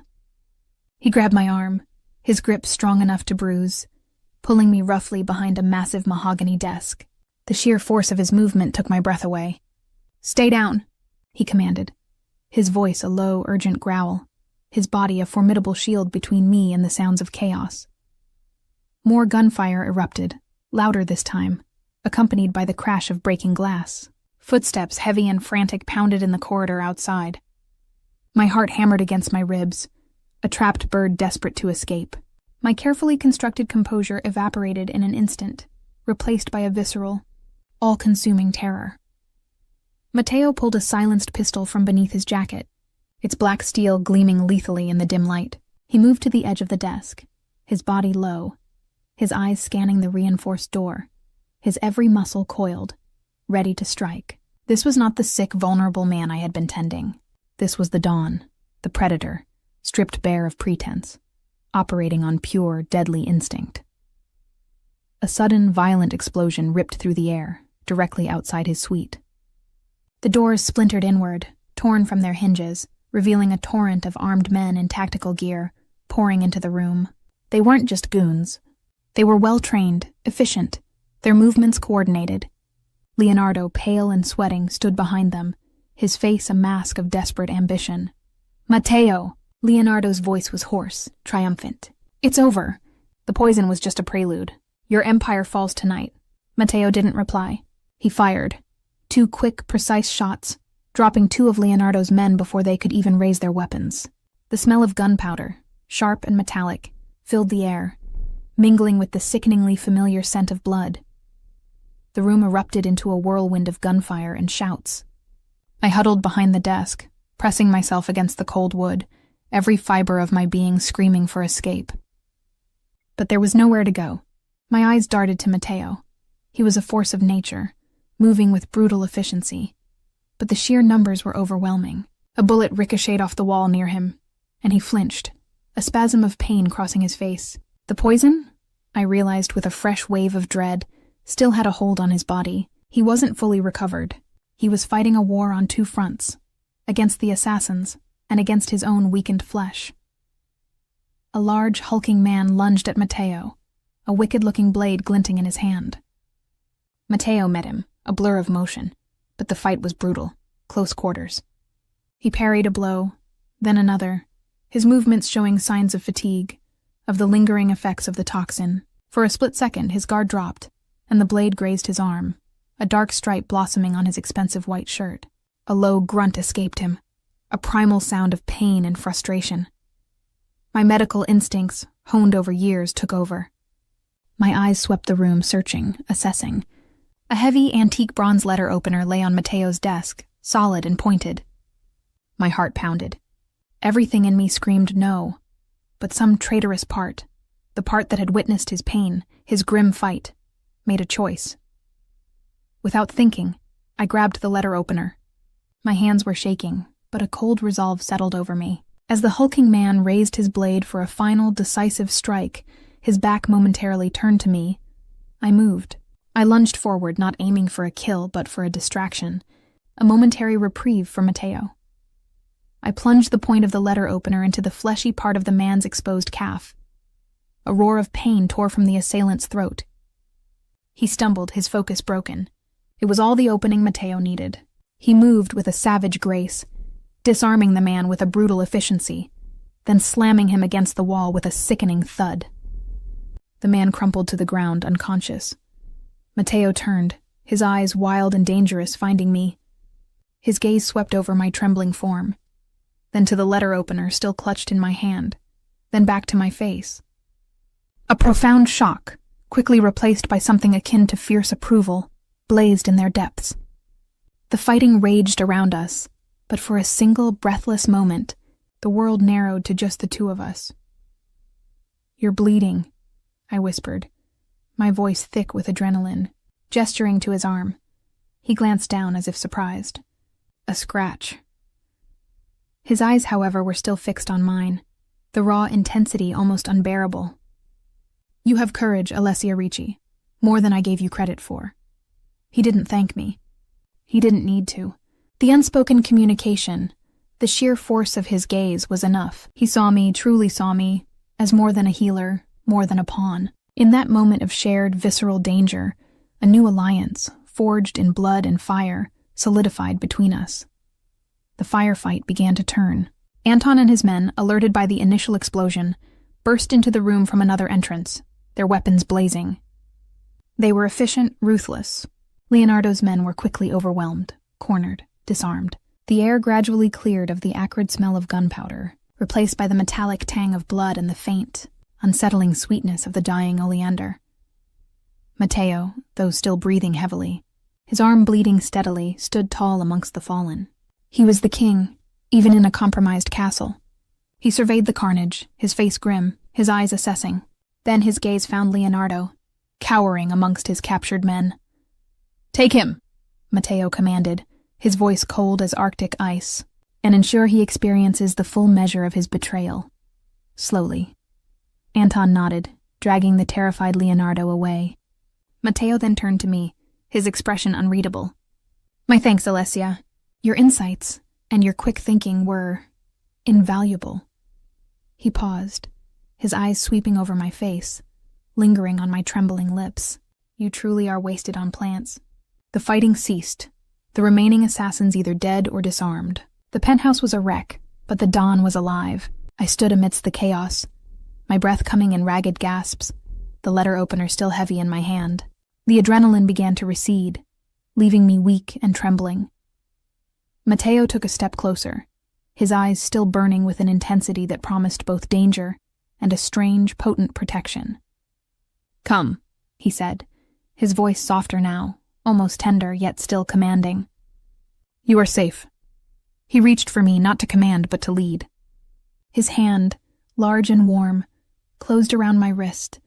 He grabbed my arm, his grip strong enough to bruise, pulling me roughly behind a massive mahogany desk. The sheer force of his movement took my breath away. "Stay down," he commanded, his voice a low, urgent growl, his body a formidable shield between me and the sounds of chaos. More gunfire erupted, louder this time, accompanied by the crash of breaking glass. Footsteps, heavy and frantic, pounded in the corridor outside. My heart hammered against my ribs, a trapped bird desperate to escape. My carefully constructed composure evaporated in an instant, replaced by a visceral, all-consuming terror. Mateo pulled a silenced pistol from beneath his jacket, its black steel gleaming lethally in the dim light. He moved to the edge of the desk, his body low, his eyes scanning the reinforced door, his every muscle coiled, ready to strike. This was not the sick, vulnerable man I had been tending. This was the Dawn, the predator, stripped bare of pretense, operating on pure, deadly instinct. A sudden, violent explosion ripped through the air, directly outside his suite. The doors splintered inward, torn from their hinges, revealing a torrent of armed men in tactical gear, pouring into the room. They weren't just goons. They were well-trained, efficient, their movements coordinated. Leonardo, pale and sweating, stood behind them, his face a mask of desperate ambition. "Matteo!" Leonardo's voice was hoarse, triumphant. "It's over. The poison was just a prelude. Your empire falls tonight." Matteo didn't reply. He fired. 2 quick, precise shots, dropping 2 of Leonardo's men before they could even raise their weapons. The smell of gunpowder, sharp and metallic, filled the air, mingling with the sickeningly familiar scent of blood. The room erupted into a whirlwind of gunfire and shouts. I huddled behind the desk, pressing myself against the cold wood, every fiber of my being screaming for escape. But there was nowhere to go. My eyes darted to Matteo. He was a force of nature, moving with brutal efficiency. But the sheer numbers were overwhelming. A bullet ricocheted off the wall near him, and he flinched, a spasm of pain crossing his face. The poison, I realized with a fresh wave of dread, still had a hold on his body. He wasn't fully recovered. He was fighting a war on 2 fronts, against the assassins and against his own weakened flesh. A large, hulking man lunged at Matteo, a wicked-looking blade glinting in his hand. Matteo met him, a blur of motion, but the fight was brutal, close quarters. He parried a blow, then another, his movements showing signs of fatigue, of the lingering effects of the toxin. For a split second, his guard dropped, and the blade grazed his arm, a dark stripe blossoming on his expensive white shirt. A low grunt escaped him, a primal sound of pain and frustration. My medical instincts, honed over years, took over. My eyes swept the room, searching, assessing. A heavy, antique bronze letter opener lay on Matteo's desk, solid and pointed. My heart pounded. Everything in me screamed no, but some traitorous part, the part that had witnessed his pain, his grim fight, made a choice. Without thinking, I grabbed the letter opener. My hands were shaking, but a cold resolve settled over me. As the hulking man raised his blade for a final, decisive strike, his back momentarily turned to me, I moved. I lunged forward, not aiming for a kill, but for a distraction, a momentary reprieve for Matteo. I plunged the point of the letter opener into the fleshy part of the man's exposed calf. A roar of pain tore from the assailant's throat. He stumbled, his focus broken. It was all the opening Matteo needed. He moved with a savage grace, disarming the man with a brutal efficiency, then slamming him against the wall with a sickening thud. The man crumpled to the ground, unconscious. Matteo turned, his eyes wild and dangerous, finding me. His gaze swept over my trembling form, then to the letter opener still clutched in my hand, then back to my face. A profound shock, quickly replaced by something akin to fierce approval, blazed in their depths. The fighting raged around us, but for a single breathless moment, the world narrowed to just the 2 of us. "You're bleeding," I whispered, my voice thick with adrenaline, gesturing to his arm. He glanced down as if surprised. "A scratch." His eyes, however, were still fixed on mine, the raw intensity almost unbearable. "You have courage, Alessia Ricci, more than I gave you credit for." He didn't thank me. He didn't need to. The unspoken communication, the sheer force of his gaze was enough. He saw me, truly saw me, as more than a healer, more than a pawn. In that moment of shared, visceral danger, a new alliance, forged in blood and fire, solidified between us. The firefight began to turn. Anton and his men, alerted by the initial explosion, burst into the room from another entrance, their weapons blazing. They were efficient, ruthless. Leonardo's men were quickly overwhelmed, cornered, disarmed. The air gradually cleared of the acrid smell of gunpowder, replaced by the metallic tang of blood and the faint, unsettling sweetness of the dying oleander. Matteo, though still breathing heavily, his arm bleeding steadily, stood tall amongst the fallen. He was the king, even in a compromised castle. He surveyed the carnage, his face grim, his eyes assessing. Then his gaze found Leonardo, cowering amongst his captured men. "Take him," Matteo commanded, his voice cold as Arctic ice, "and ensure he experiences the full measure of his betrayal." Slowly. Anton nodded, dragging the terrified Leonardo away. Matteo then turned to me, his expression unreadable. My thanks, Alessia. Your insights and your quick thinking were invaluable. He paused, his eyes sweeping over my face, lingering on my trembling lips. You truly are wasted on plants. The fighting ceased, the remaining assassins either dead or disarmed. The penthouse was a wreck, but the dawn was alive. I stood amidst the chaos, my breath coming in ragged gasps, the letter opener still heavy in my hand. The adrenaline began to recede, leaving me weak and trembling. Matteo took a step closer, his eyes still burning with an intensity that promised both danger and a strange, potent protection. Come, he said, his voice softer now, almost tender yet still commanding. You are safe. He reached for me not to command but to lead. His hand, large and warm, closed around my wrist,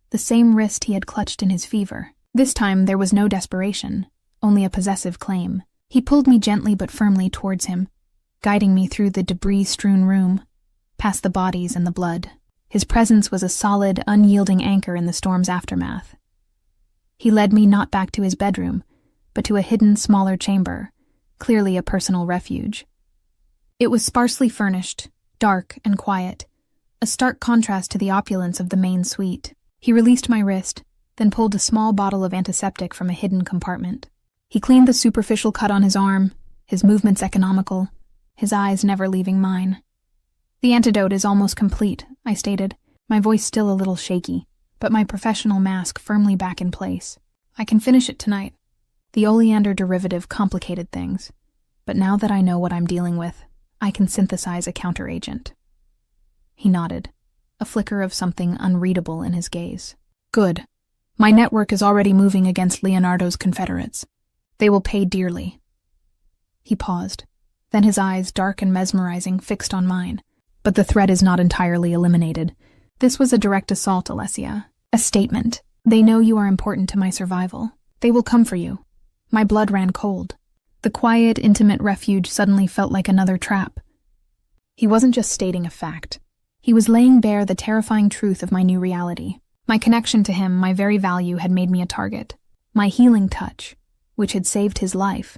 the same wrist he had clutched in his fever. This time there was no desperation, only a possessive claim. He pulled me gently but firmly towards him, guiding me through the debris-strewn room, past the bodies and the blood. His presence was a solid, unyielding anchor in the storm's aftermath. He led me not back to his bedroom, but to a hidden, smaller chamber, clearly a personal refuge. It was sparsely furnished, dark and quiet, a stark contrast to the opulence of the main suite. He released my wrist, then pulled a small bottle of antiseptic from a hidden compartment. He cleaned the superficial cut on his arm, his movements economical, his eyes never leaving mine. The antidote is almost complete, I stated, my voice still a little shaky, but my professional mask firmly back in place. I can finish it tonight. The oleander derivative complicated things, but now that I know what I'm dealing with, I can synthesize a counteragent. He nodded, a flicker of something unreadable in his gaze. Good. My network is already moving against Leonardo's confederates. They will pay dearly. He paused, then his eyes, dark and mesmerizing, fixed on mine. But the threat is not entirely eliminated. This was a direct assault, Alessia. A statement. They know you are important to my survival. They will come for you. My blood ran cold. The quiet, intimate refuge suddenly felt like another trap. He wasn't just stating a fact. He was laying bare the terrifying truth of my new reality. My connection to him, my very value, had made me a target. My healing touch, which had saved his life,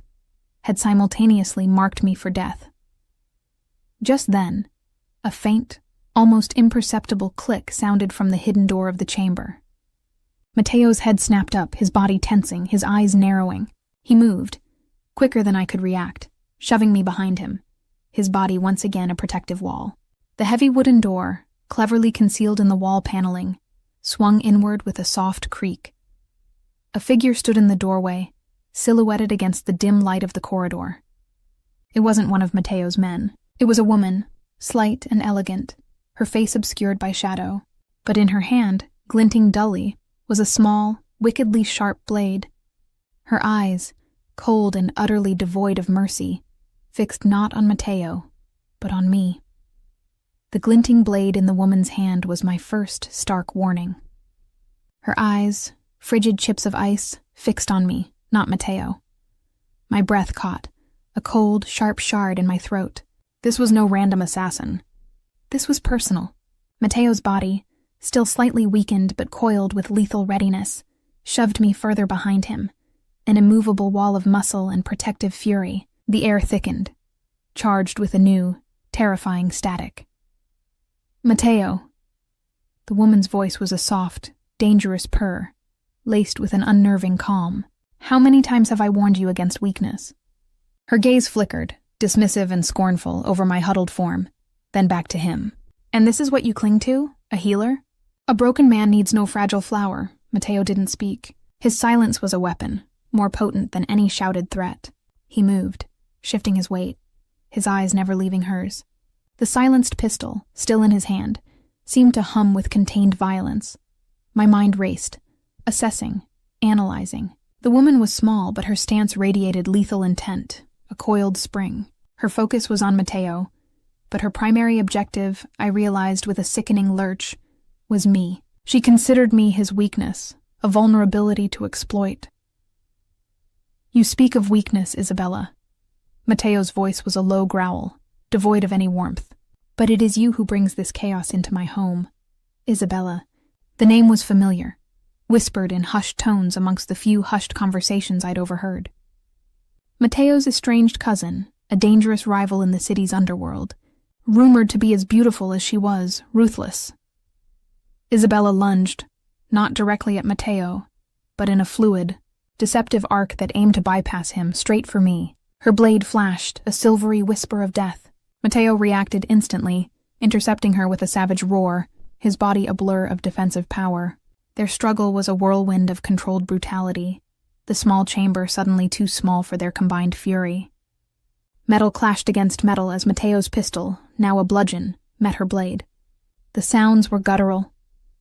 had simultaneously marked me for death. Just then, a faint, almost imperceptible click sounded from the hidden door of the chamber. Matteo's head snapped up, his body tensing, his eyes narrowing. He moved, quicker than I could react, shoving me behind him, his body once again a protective wall. The heavy wooden door, cleverly concealed in the wall paneling, swung inward with a soft creak. A figure stood in the doorway, silhouetted against the dim light of the corridor. It wasn't one of Matteo's men. It was a woman, slight and elegant, her face obscured by shadow, but in her hand, glinting dully, was a small, wickedly sharp blade. Her eyes, cold and utterly devoid of mercy, fixed not on Matteo, but on me. The glinting blade in the woman's hand was my first stark warning. Her eyes, frigid chips of ice, fixed on me, not Matteo. My breath caught, a cold, sharp shard in my throat. This was no random assassin. This was personal. Matteo's body, still slightly weakened but coiled with lethal readiness, shoved me further behind him, an immovable wall of muscle and protective fury. The air thickened, charged with a new, terrifying static. Matteo. The woman's voice was a soft, dangerous purr, laced with an unnerving calm. How many times have I warned you against weakness? Her gaze flickered, dismissive and scornful, over my huddled form, then back to him. And this is what you cling to? A healer? A broken man needs no fragile flower. Matteo didn't speak. His silence was a weapon, more potent than any shouted threat. He moved, shifting his weight, his eyes never leaving hers. The silenced pistol, still in his hand, seemed to hum with contained violence. My mind raced, assessing, analyzing. The woman was small, but her stance radiated lethal intent, a coiled spring. Her focus was on Matteo, but her primary objective, I realized with a sickening lurch, was me. She considered me his weakness, a vulnerability to exploit. You speak of weakness, Isabella. Matteo's voice was a low growl, devoid of any warmth. But it is you who brings this chaos into my home. Isabella. The name was familiar. whispered in hushed tones amongst the few hushed conversations I'd overheard. Mateo's estranged cousin, a dangerous rival in the city's underworld, rumored to be as beautiful as she was ruthless. Isabella lunged, not directly at Mateo, but in a fluid, deceptive arc that aimed to bypass him straight for me. Her blade flashed, a silvery whisper of death. Mateo reacted instantly, intercepting her with a savage roar, his body a blur of defensive power. Their struggle was a whirlwind of controlled brutality, the small chamber suddenly too small for their combined fury. Metal clashed against metal as Mateo's pistol, now a bludgeon, met her blade. The sounds were guttural,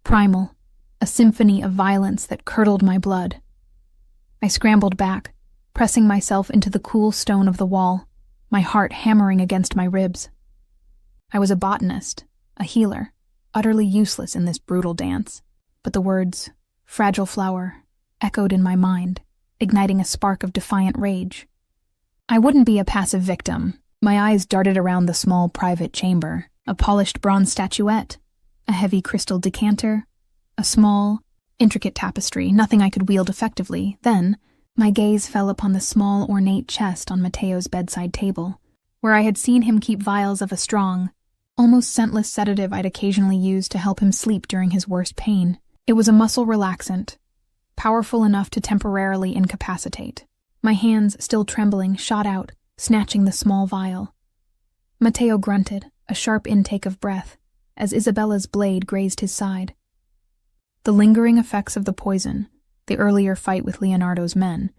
primal, a symphony of violence that curdled my blood. I scrambled back, pressing myself into the cool stone of the wall, my heart hammering against my ribs. I was a botanist, a healer, utterly useless in this brutal dance, but the words, "fragile flower," echoed in my mind, igniting a spark of defiant rage. I wouldn't be a passive victim. My eyes darted around the small private chamber, a polished bronze statuette, a heavy crystal decanter, a small, intricate tapestry, nothing I could wield effectively. Then, my gaze fell upon the small, ornate chest on Mateo's bedside table, where I had seen him keep vials of a strong, almost scentless sedative I'd occasionally use to help him sleep during his worst pain. It was a muscle relaxant, powerful enough to temporarily incapacitate. My hands, still trembling, shot out, snatching the small vial. Mateo grunted, a sharp intake of breath, as Isabella's blade grazed his side. The lingering effects of the poison, the earlier fight with Leonardo's men,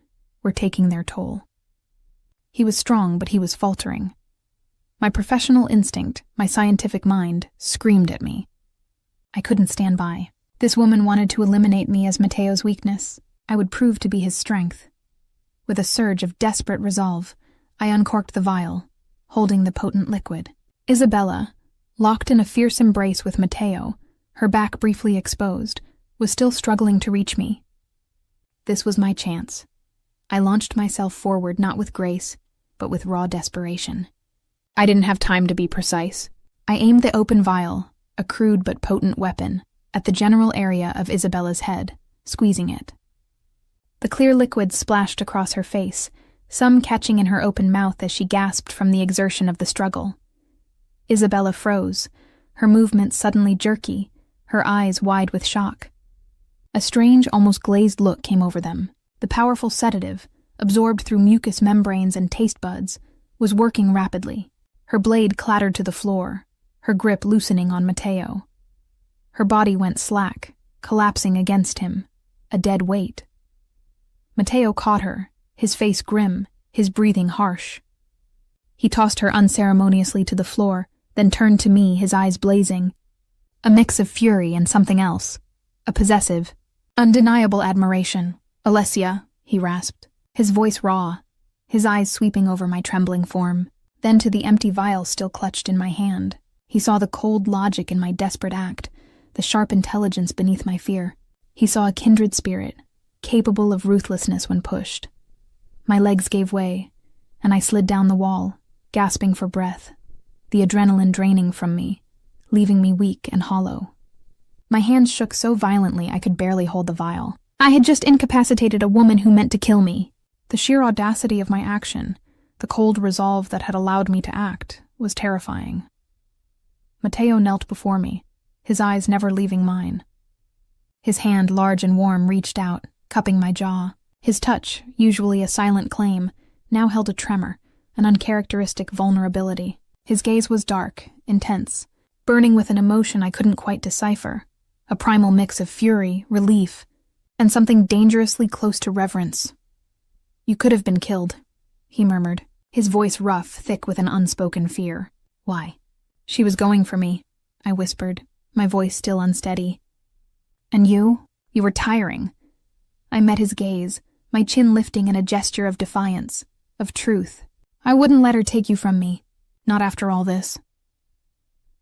were taking their toll. He was strong, but he was faltering. My professional instinct, my scientific mind, screamed at me. I couldn't stand by. This woman wanted to eliminate me as Mateo's weakness. I would prove to be his strength. With a surge of desperate resolve, I uncorked the vial, holding the potent liquid. Isabella, locked in a fierce embrace with Mateo, her back briefly exposed, was still struggling to reach me. This was my chance. I launched myself forward not with grace, but with raw desperation. I didn't have time to be precise. I aimed the open vial, a crude but potent weapon, at the general area of Isabella's head, squeezing it. The clear liquid splashed across her face, some catching in her open mouth as she gasped from the exertion of the struggle. Isabella froze, her movements suddenly jerky, her eyes wide with shock. A strange, almost glazed look came over them. The powerful sedative, absorbed through mucous membranes and taste buds, was working rapidly. Her blade clattered to the floor, her grip loosening on Mateo. Her body went slack, collapsing against him, a dead weight. Mateo caught her, his face grim, his breathing harsh. He tossed her unceremoniously to the floor, then turned to me, his eyes blazing. A mix of fury and something else. A possessive, undeniable admiration. "Alessia," he rasped, his voice raw, his eyes sweeping over my trembling form, then to the empty vial still clutched in my hand. He saw the cold logic in my desperate act, the sharp intelligence beneath my fear. He saw a kindred spirit, capable of ruthlessness when pushed. My legs gave way, and I slid down the wall, gasping for breath, the adrenaline draining from me, leaving me weak and hollow. My hands shook so violently I could barely hold the vial. I had just incapacitated a woman who meant to kill me. The sheer audacity of my action, the cold resolve that had allowed me to act, was terrifying. Mateo knelt before me, his eyes never leaving mine. His hand, large and warm, reached out, cupping my jaw. His touch, usually a silent claim, now held a tremor, an uncharacteristic vulnerability. His gaze was dark, intense, burning with an emotion I couldn't quite decipher, a primal mix of fury, relief, and something dangerously close to reverence. "You could have been killed," he murmured, his voice rough, thick with an unspoken fear. "Why?" "She was going for me," I whispered, my voice still unsteady. "And you? You were tiring." I met his gaze, my chin lifting in a gesture of defiance, of truth. "I wouldn't let her take you from me, not after all this."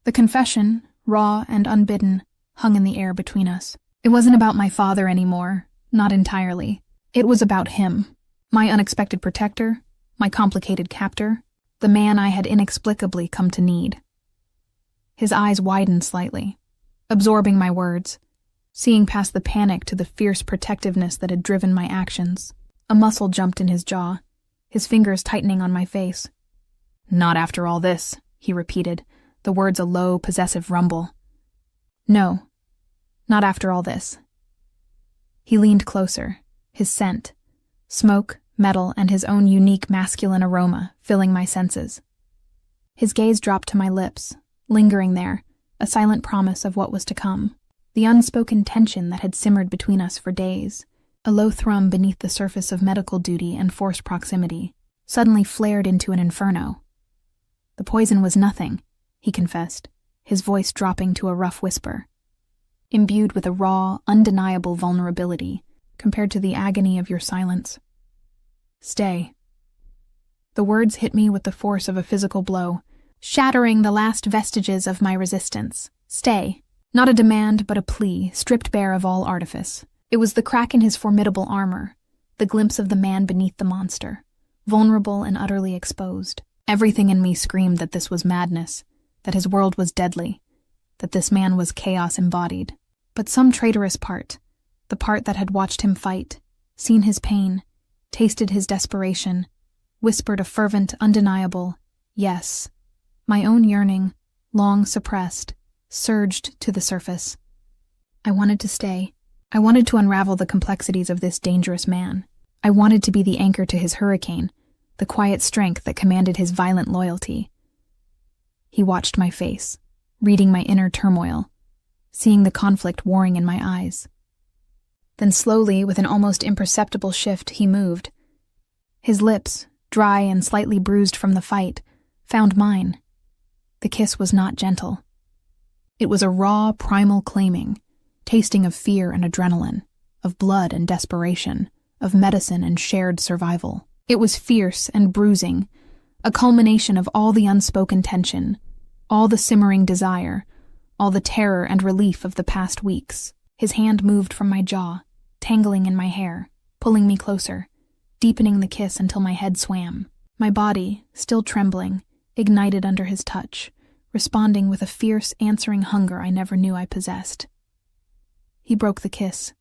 The confession, raw and unbidden, hung in the air between us. It wasn't about my father anymore, not entirely. It was about him, my unexpected protector, my complicated captor, the man I had inexplicably come to need. His eyes widened slightly, absorbing my words, seeing past the panic to the fierce protectiveness that had driven my actions. A muscle jumped in his jaw, his fingers tightening on my face. "Not after all this," he repeated, the words a low, possessive rumble. "No, not after all this." He leaned closer, his scent, smoke, metal, and his own unique masculine aroma filling my senses. His gaze dropped to my lips, lingering there, a silent promise of what was to come. The unspoken tension that had simmered between us for days, a low thrum beneath the surface of medical duty and forced proximity, suddenly flared into an inferno. "The poison was nothing," he confessed, his voice dropping to a rough whisper, imbued with a raw, undeniable vulnerability compared to the agony of your silence. "Stay." The words hit me with the force of a physical blow, shattering the last vestiges of my resistance. Stay. Not a demand, but a plea, stripped bare of all artifice. It was the crack in his formidable armor, the glimpse of the man beneath the monster, vulnerable and utterly exposed. Everything in me screamed that this was madness, that his world was deadly, that this man was chaos embodied. But some traitorous part, the part that had watched him fight, seen his pain, tasted his desperation, whispered a fervent, undeniable yes. My own yearning, long suppressed, surged to the surface. I wanted to stay. I wanted to unravel the complexities of this dangerous man. I wanted to be the anchor to his hurricane, the quiet strength that commanded his violent loyalty. He watched my face, reading my inner turmoil, seeing the conflict warring in my eyes. Then slowly, with an almost imperceptible shift, he moved. His lips, dry and slightly bruised from the fight, found mine. The kiss was not gentle. It was a raw, primal claiming, tasting of fear and adrenaline, of blood and desperation, of medicine and shared survival. It was fierce and bruising, a culmination of all the unspoken tension, all the simmering desire, all the terror and relief of the past weeks. His hand moved from my jaw, tangling in my hair, pulling me closer, deepening the kiss until my head swam. My body, still trembling, ignited under his touch, responding with a fierce, answering hunger I never knew I possessed. He broke the kiss,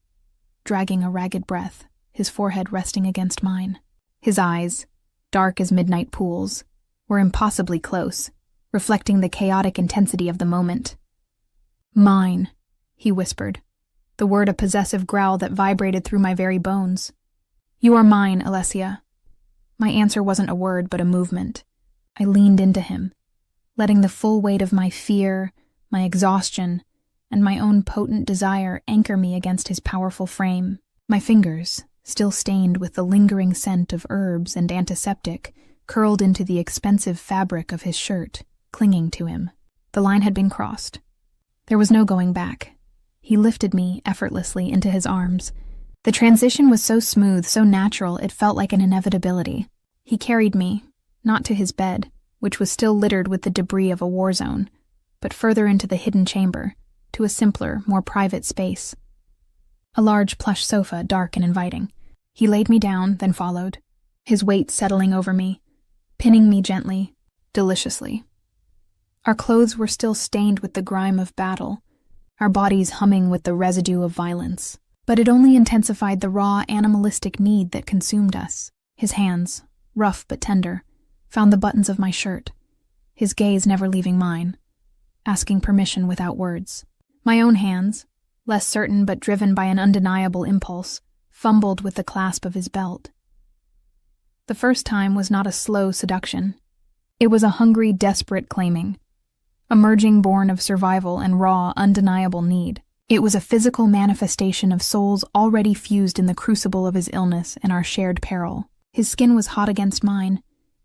dragging a ragged breath, his forehead resting against mine. His eyes, dark as midnight pools, were impossibly close, reflecting the chaotic intensity of the moment. "Mine," he whispered, the word a possessive growl that vibrated through my very bones. "You are mine, Alessia." My answer wasn't a word, but a movement. I leaned into him, letting the full weight of my fear, my exhaustion, and my own potent desire anchor me against his powerful frame. My fingers, still stained with the lingering scent of herbs and antiseptic, curled into the expensive fabric of his shirt, clinging to him. The line had been crossed. There was no going back. He lifted me effortlessly into his arms. The transition was so smooth, so natural, it felt like an inevitability. He carried me, not to his bed, which was still littered with the debris of a war zone, but further into the hidden chamber, to a simpler, more private space. A large plush sofa, dark and inviting. He laid me down, then followed, his weight settling over me, pinning me gently, deliciously. Our clothes were still stained with the grime of battle, our bodies humming with the residue of violence. But it only intensified the raw, animalistic need that consumed us. His hands, rough but tender, found the buttons of my shirt, his gaze never leaving mine, asking permission without words. My own hands, less certain but driven by an undeniable impulse, fumbled with the clasp of his belt. The first time was not a slow seduction. It was a hungry, desperate claiming, a merging born of survival and raw, undeniable need. It was a physical manifestation of souls already fused in the crucible of his illness and our shared peril. His skin was hot against mine,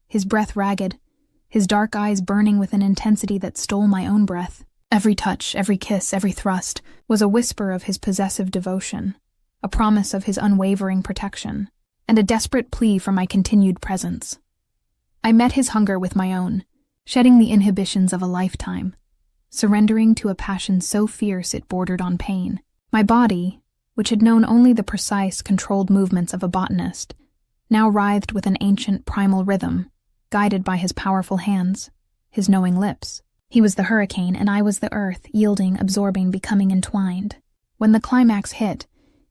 his breath ragged, his dark eyes burning with an intensity that stole my own breath. Every touch, every kiss, every thrust was a whisper of his possessive devotion, a promise of his unwavering protection, and a desperate plea for my continued presence. I met his hunger with my own, shedding the inhibitions of a lifetime, surrendering to a passion so fierce it bordered on pain. My body, which had known only the precise, controlled movements of a botanist, now writhed with an ancient primal rhythm, guided by his powerful hands, his knowing lips. He was the hurricane, and I was the earth, yielding, absorbing, becoming entwined. When the climax hit,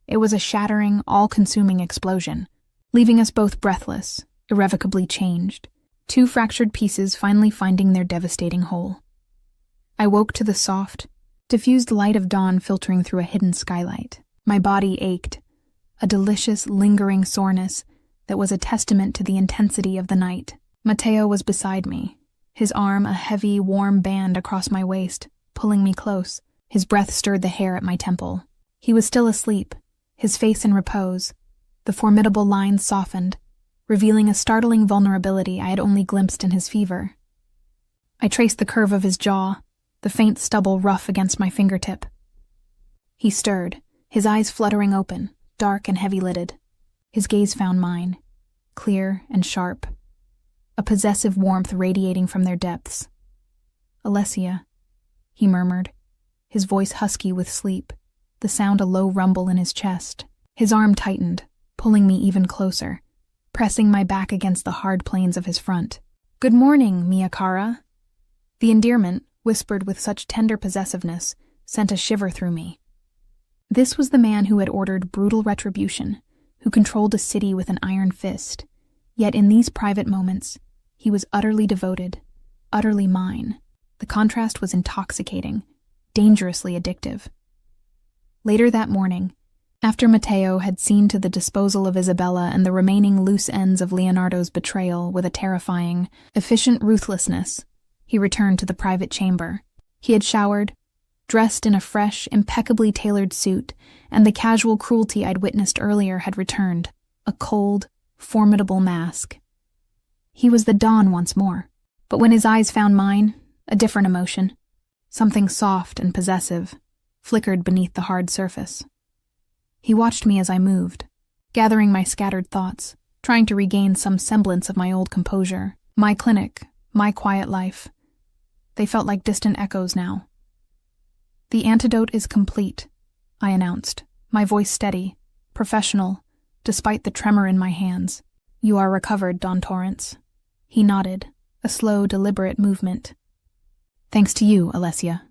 it was a shattering, all-consuming explosion, leaving us both breathless, irrevocably changed, two fractured pieces finally finding their devastating whole. I woke to the soft, diffused light of dawn filtering through a hidden skylight. My body ached, a delicious, lingering soreness that was a testament to the intensity of the night. Mateo was beside me, his arm a heavy, warm band across my waist, pulling me close. His breath stirred the hair at my temple. He was still asleep, his face in repose. The formidable lines softened, revealing a startling vulnerability I had only glimpsed in his fever. I traced the curve of his jaw, the faint stubble rough against my fingertip. He stirred, his eyes fluttering open, dark and heavy-lidded. His gaze found mine, clear and sharp, a possessive warmth radiating from their depths. "Alessia," he murmured, his voice husky with sleep, the sound a low rumble in his chest. His arm tightened, pulling me even closer, pressing my back against the hard planes of his front. "Good morning, mia cara." The endearment, whispered with such tender possessiveness, sent a shiver through me. This was the man who had ordered brutal retribution, who controlled a city with an iron fist. Yet in these private moments, he was utterly devoted, utterly mine. The contrast was intoxicating, dangerously addictive. Later that morning, after Mateo had seen to the disposal of Isabella and the remaining loose ends of Leonardo's betrayal with a terrifying, efficient ruthlessness, he returned to the private chamber. He had showered, dressed in a fresh, impeccably tailored suit, and the casual cruelty I'd witnessed earlier had returned, a cold, formidable mask. He was the Don once more, but when his eyes found mine, a different emotion, something soft and possessive, flickered beneath the hard surface. He watched me as I moved, gathering my scattered thoughts, trying to regain some semblance of my old composure. My clinic, my quiet life. They felt like distant echoes now. "The antidote is complete," I announced, my voice steady, professional, despite the tremor in my hands. "You are recovered, Don Torrance." He nodded, a slow, deliberate movement. "Thanks to you, Alessia."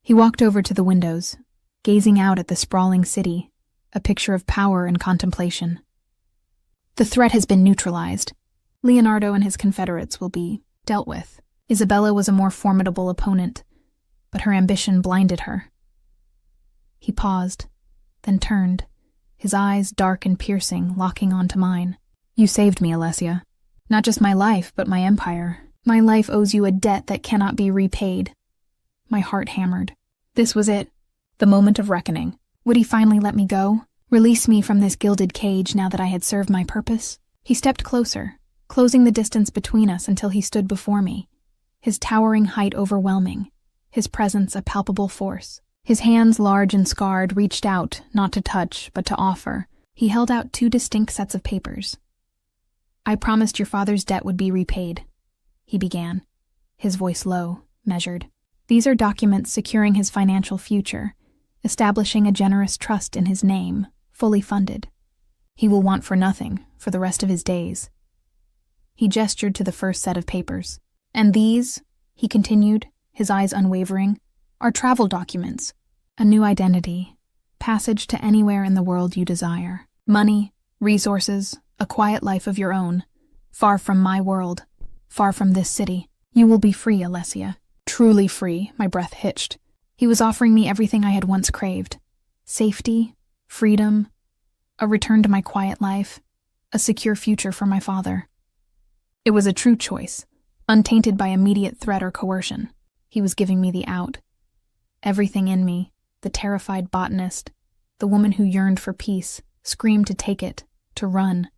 He walked over to the windows, gazing out at the sprawling city, a picture of power and contemplation. "The threat has been neutralized. Leonardo and his confederates will be dealt with. Isabella was a more formidable opponent, but her ambition blinded her." He paused, then turned, his eyes dark and piercing, locking onto mine. "You saved me, Alessia. Not just my life, but my empire. My life owes you a debt that cannot be repaid." My heart hammered. This was it, the moment of reckoning. Would he finally let me go? Release me from this gilded cage now that I had served my purpose? He stepped closer, closing the distance between us until he stood before me, his towering height overwhelming, his presence a palpable force. His hands, large and scarred, reached out, not to touch, but to offer. He held out two distinct sets of papers. "I promised your father's debt would be repaid," he began, his voice low, measured. "These are documents securing his financial future, establishing a generous trust in his name, fully funded. He will want for nothing for the rest of his days." He gestured to the first set of papers. "And these," he continued, his eyes unwavering, "are travel documents, a new identity, passage to anywhere in the world you desire. Money, resources, a quiet life of your own, far from my world, far from this city. You will be free, Alessia. Truly free." My breath hitched. He was offering me everything I had once craved. Safety, freedom, a return to my quiet life, a secure future for my father. It was a true choice, untainted by immediate threat or coercion. He was giving me the out. Everything in me, the terrified botanist, the woman who yearned for peace, screamed to take it, to run.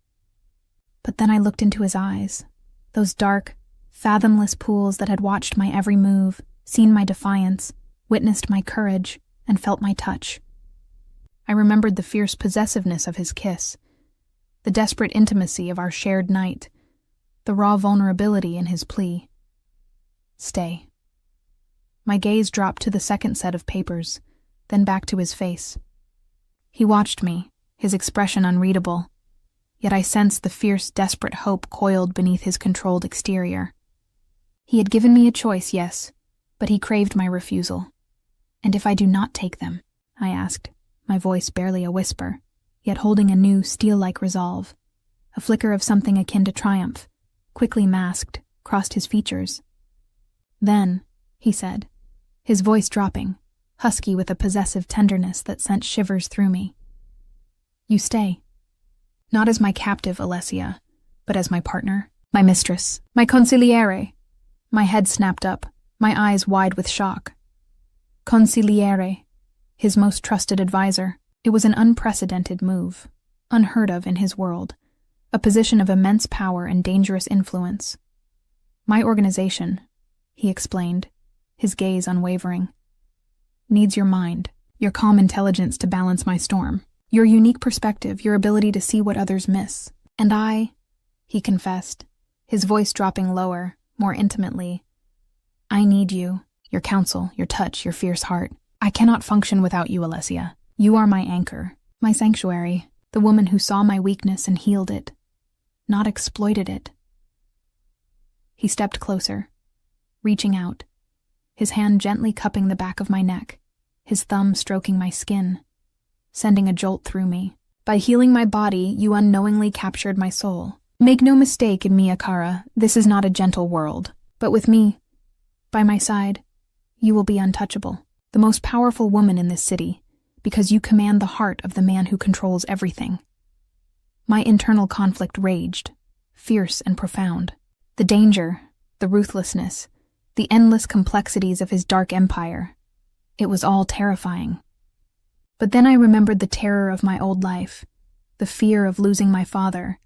But then I looked into his eyes, those dark, fathomless pools that had watched my every move, seen my defiance, witnessed my courage, and felt my touch. I remembered the fierce possessiveness of his kiss, the desperate intimacy of our shared night, the raw vulnerability in his plea. "Stay." My gaze dropped to the second set of papers, then back to his face. He watched me, his expression unreadable, yet I sensed the fierce, desperate hope coiled beneath his controlled exterior. He had given me a choice, yes, but he craved my refusal. "And if I do not take them?" I asked, my voice barely a whisper, yet holding a new steel-like resolve. A flicker of something akin to triumph, quickly masked, crossed his features. Then, he said, his voice dropping, husky with a possessive tenderness that sent shivers through me. You stay. Not as my captive, Alessia, but as my partner, my mistress, my consigliere. My head snapped up, my eyes wide with shock. Consigliere, his most trusted advisor. It was an unprecedented move, unheard of in his world, a position of immense power and dangerous influence. My organization, he explained, his gaze unwavering, needs your mind, your calm intelligence to balance my storm, your unique perspective, your ability to see what others miss. And I, he confessed, his voice dropping lower, more intimately, I need you, your counsel, your touch, your fierce heart. I cannot function without you, Alessia. You are my anchor, my sanctuary, the woman who saw my weakness and healed it, not exploited it. He stepped closer, reaching out, his hand gently cupping the back of my neck, his thumb stroking my skin, sending a jolt through me. By healing my body, you unknowingly captured my soul. Make no mistake in me, Akara, this is not a gentle world, but with me, by my side, you will be untouchable, the most powerful woman in this city, because you command the heart of the man who controls everything. My internal conflict raged, fierce and profound. The danger, the ruthlessness, the endless complexities of his dark empire. It was all terrifying. But then I remembered the terror of my old life, the fear of losing my father,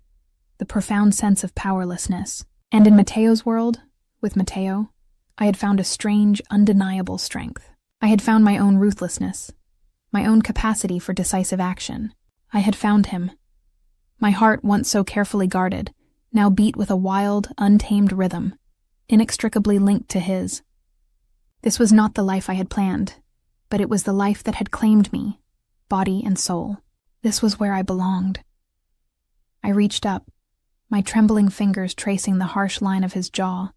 the profound sense of powerlessness. And in Matteo's world, with Matteo, I had found a strange, undeniable strength. I had found my own ruthlessness, my own capacity for decisive action. I had found him. My heart, once so carefully guarded, now beat with a wild, untamed rhythm, inextricably linked to his. This was not the life I had planned, but it was the life that had claimed me, body and soul. This was where I belonged. I reached up, my trembling fingers tracing the harsh line of his jaw,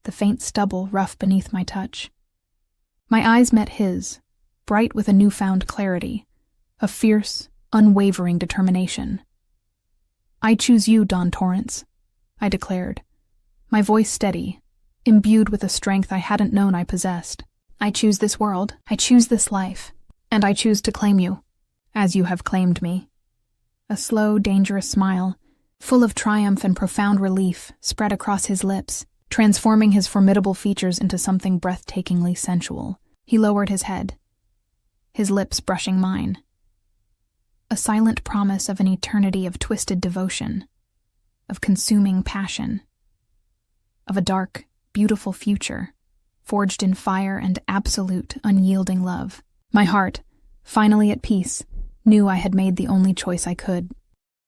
the faint stubble rough beneath my touch. My eyes met his, bright with a newfound clarity, a fierce, unwavering determination. I choose you, Don Torrance, I declared, my voice steady, imbued with a strength I hadn't known I possessed. I choose this world, I choose this life, and I choose to claim you, as you have claimed me. A slow, dangerous smile, full of triumph and profound relief, spread across his lips, transforming his formidable features into something breathtakingly sensual. He lowered his head, his lips brushing mine. A silent promise of an eternity of twisted devotion, of consuming passion, of a dark, beautiful future, forged in fire and absolute, unyielding love. My heart, finally at peace, knew I had made the only choice I could.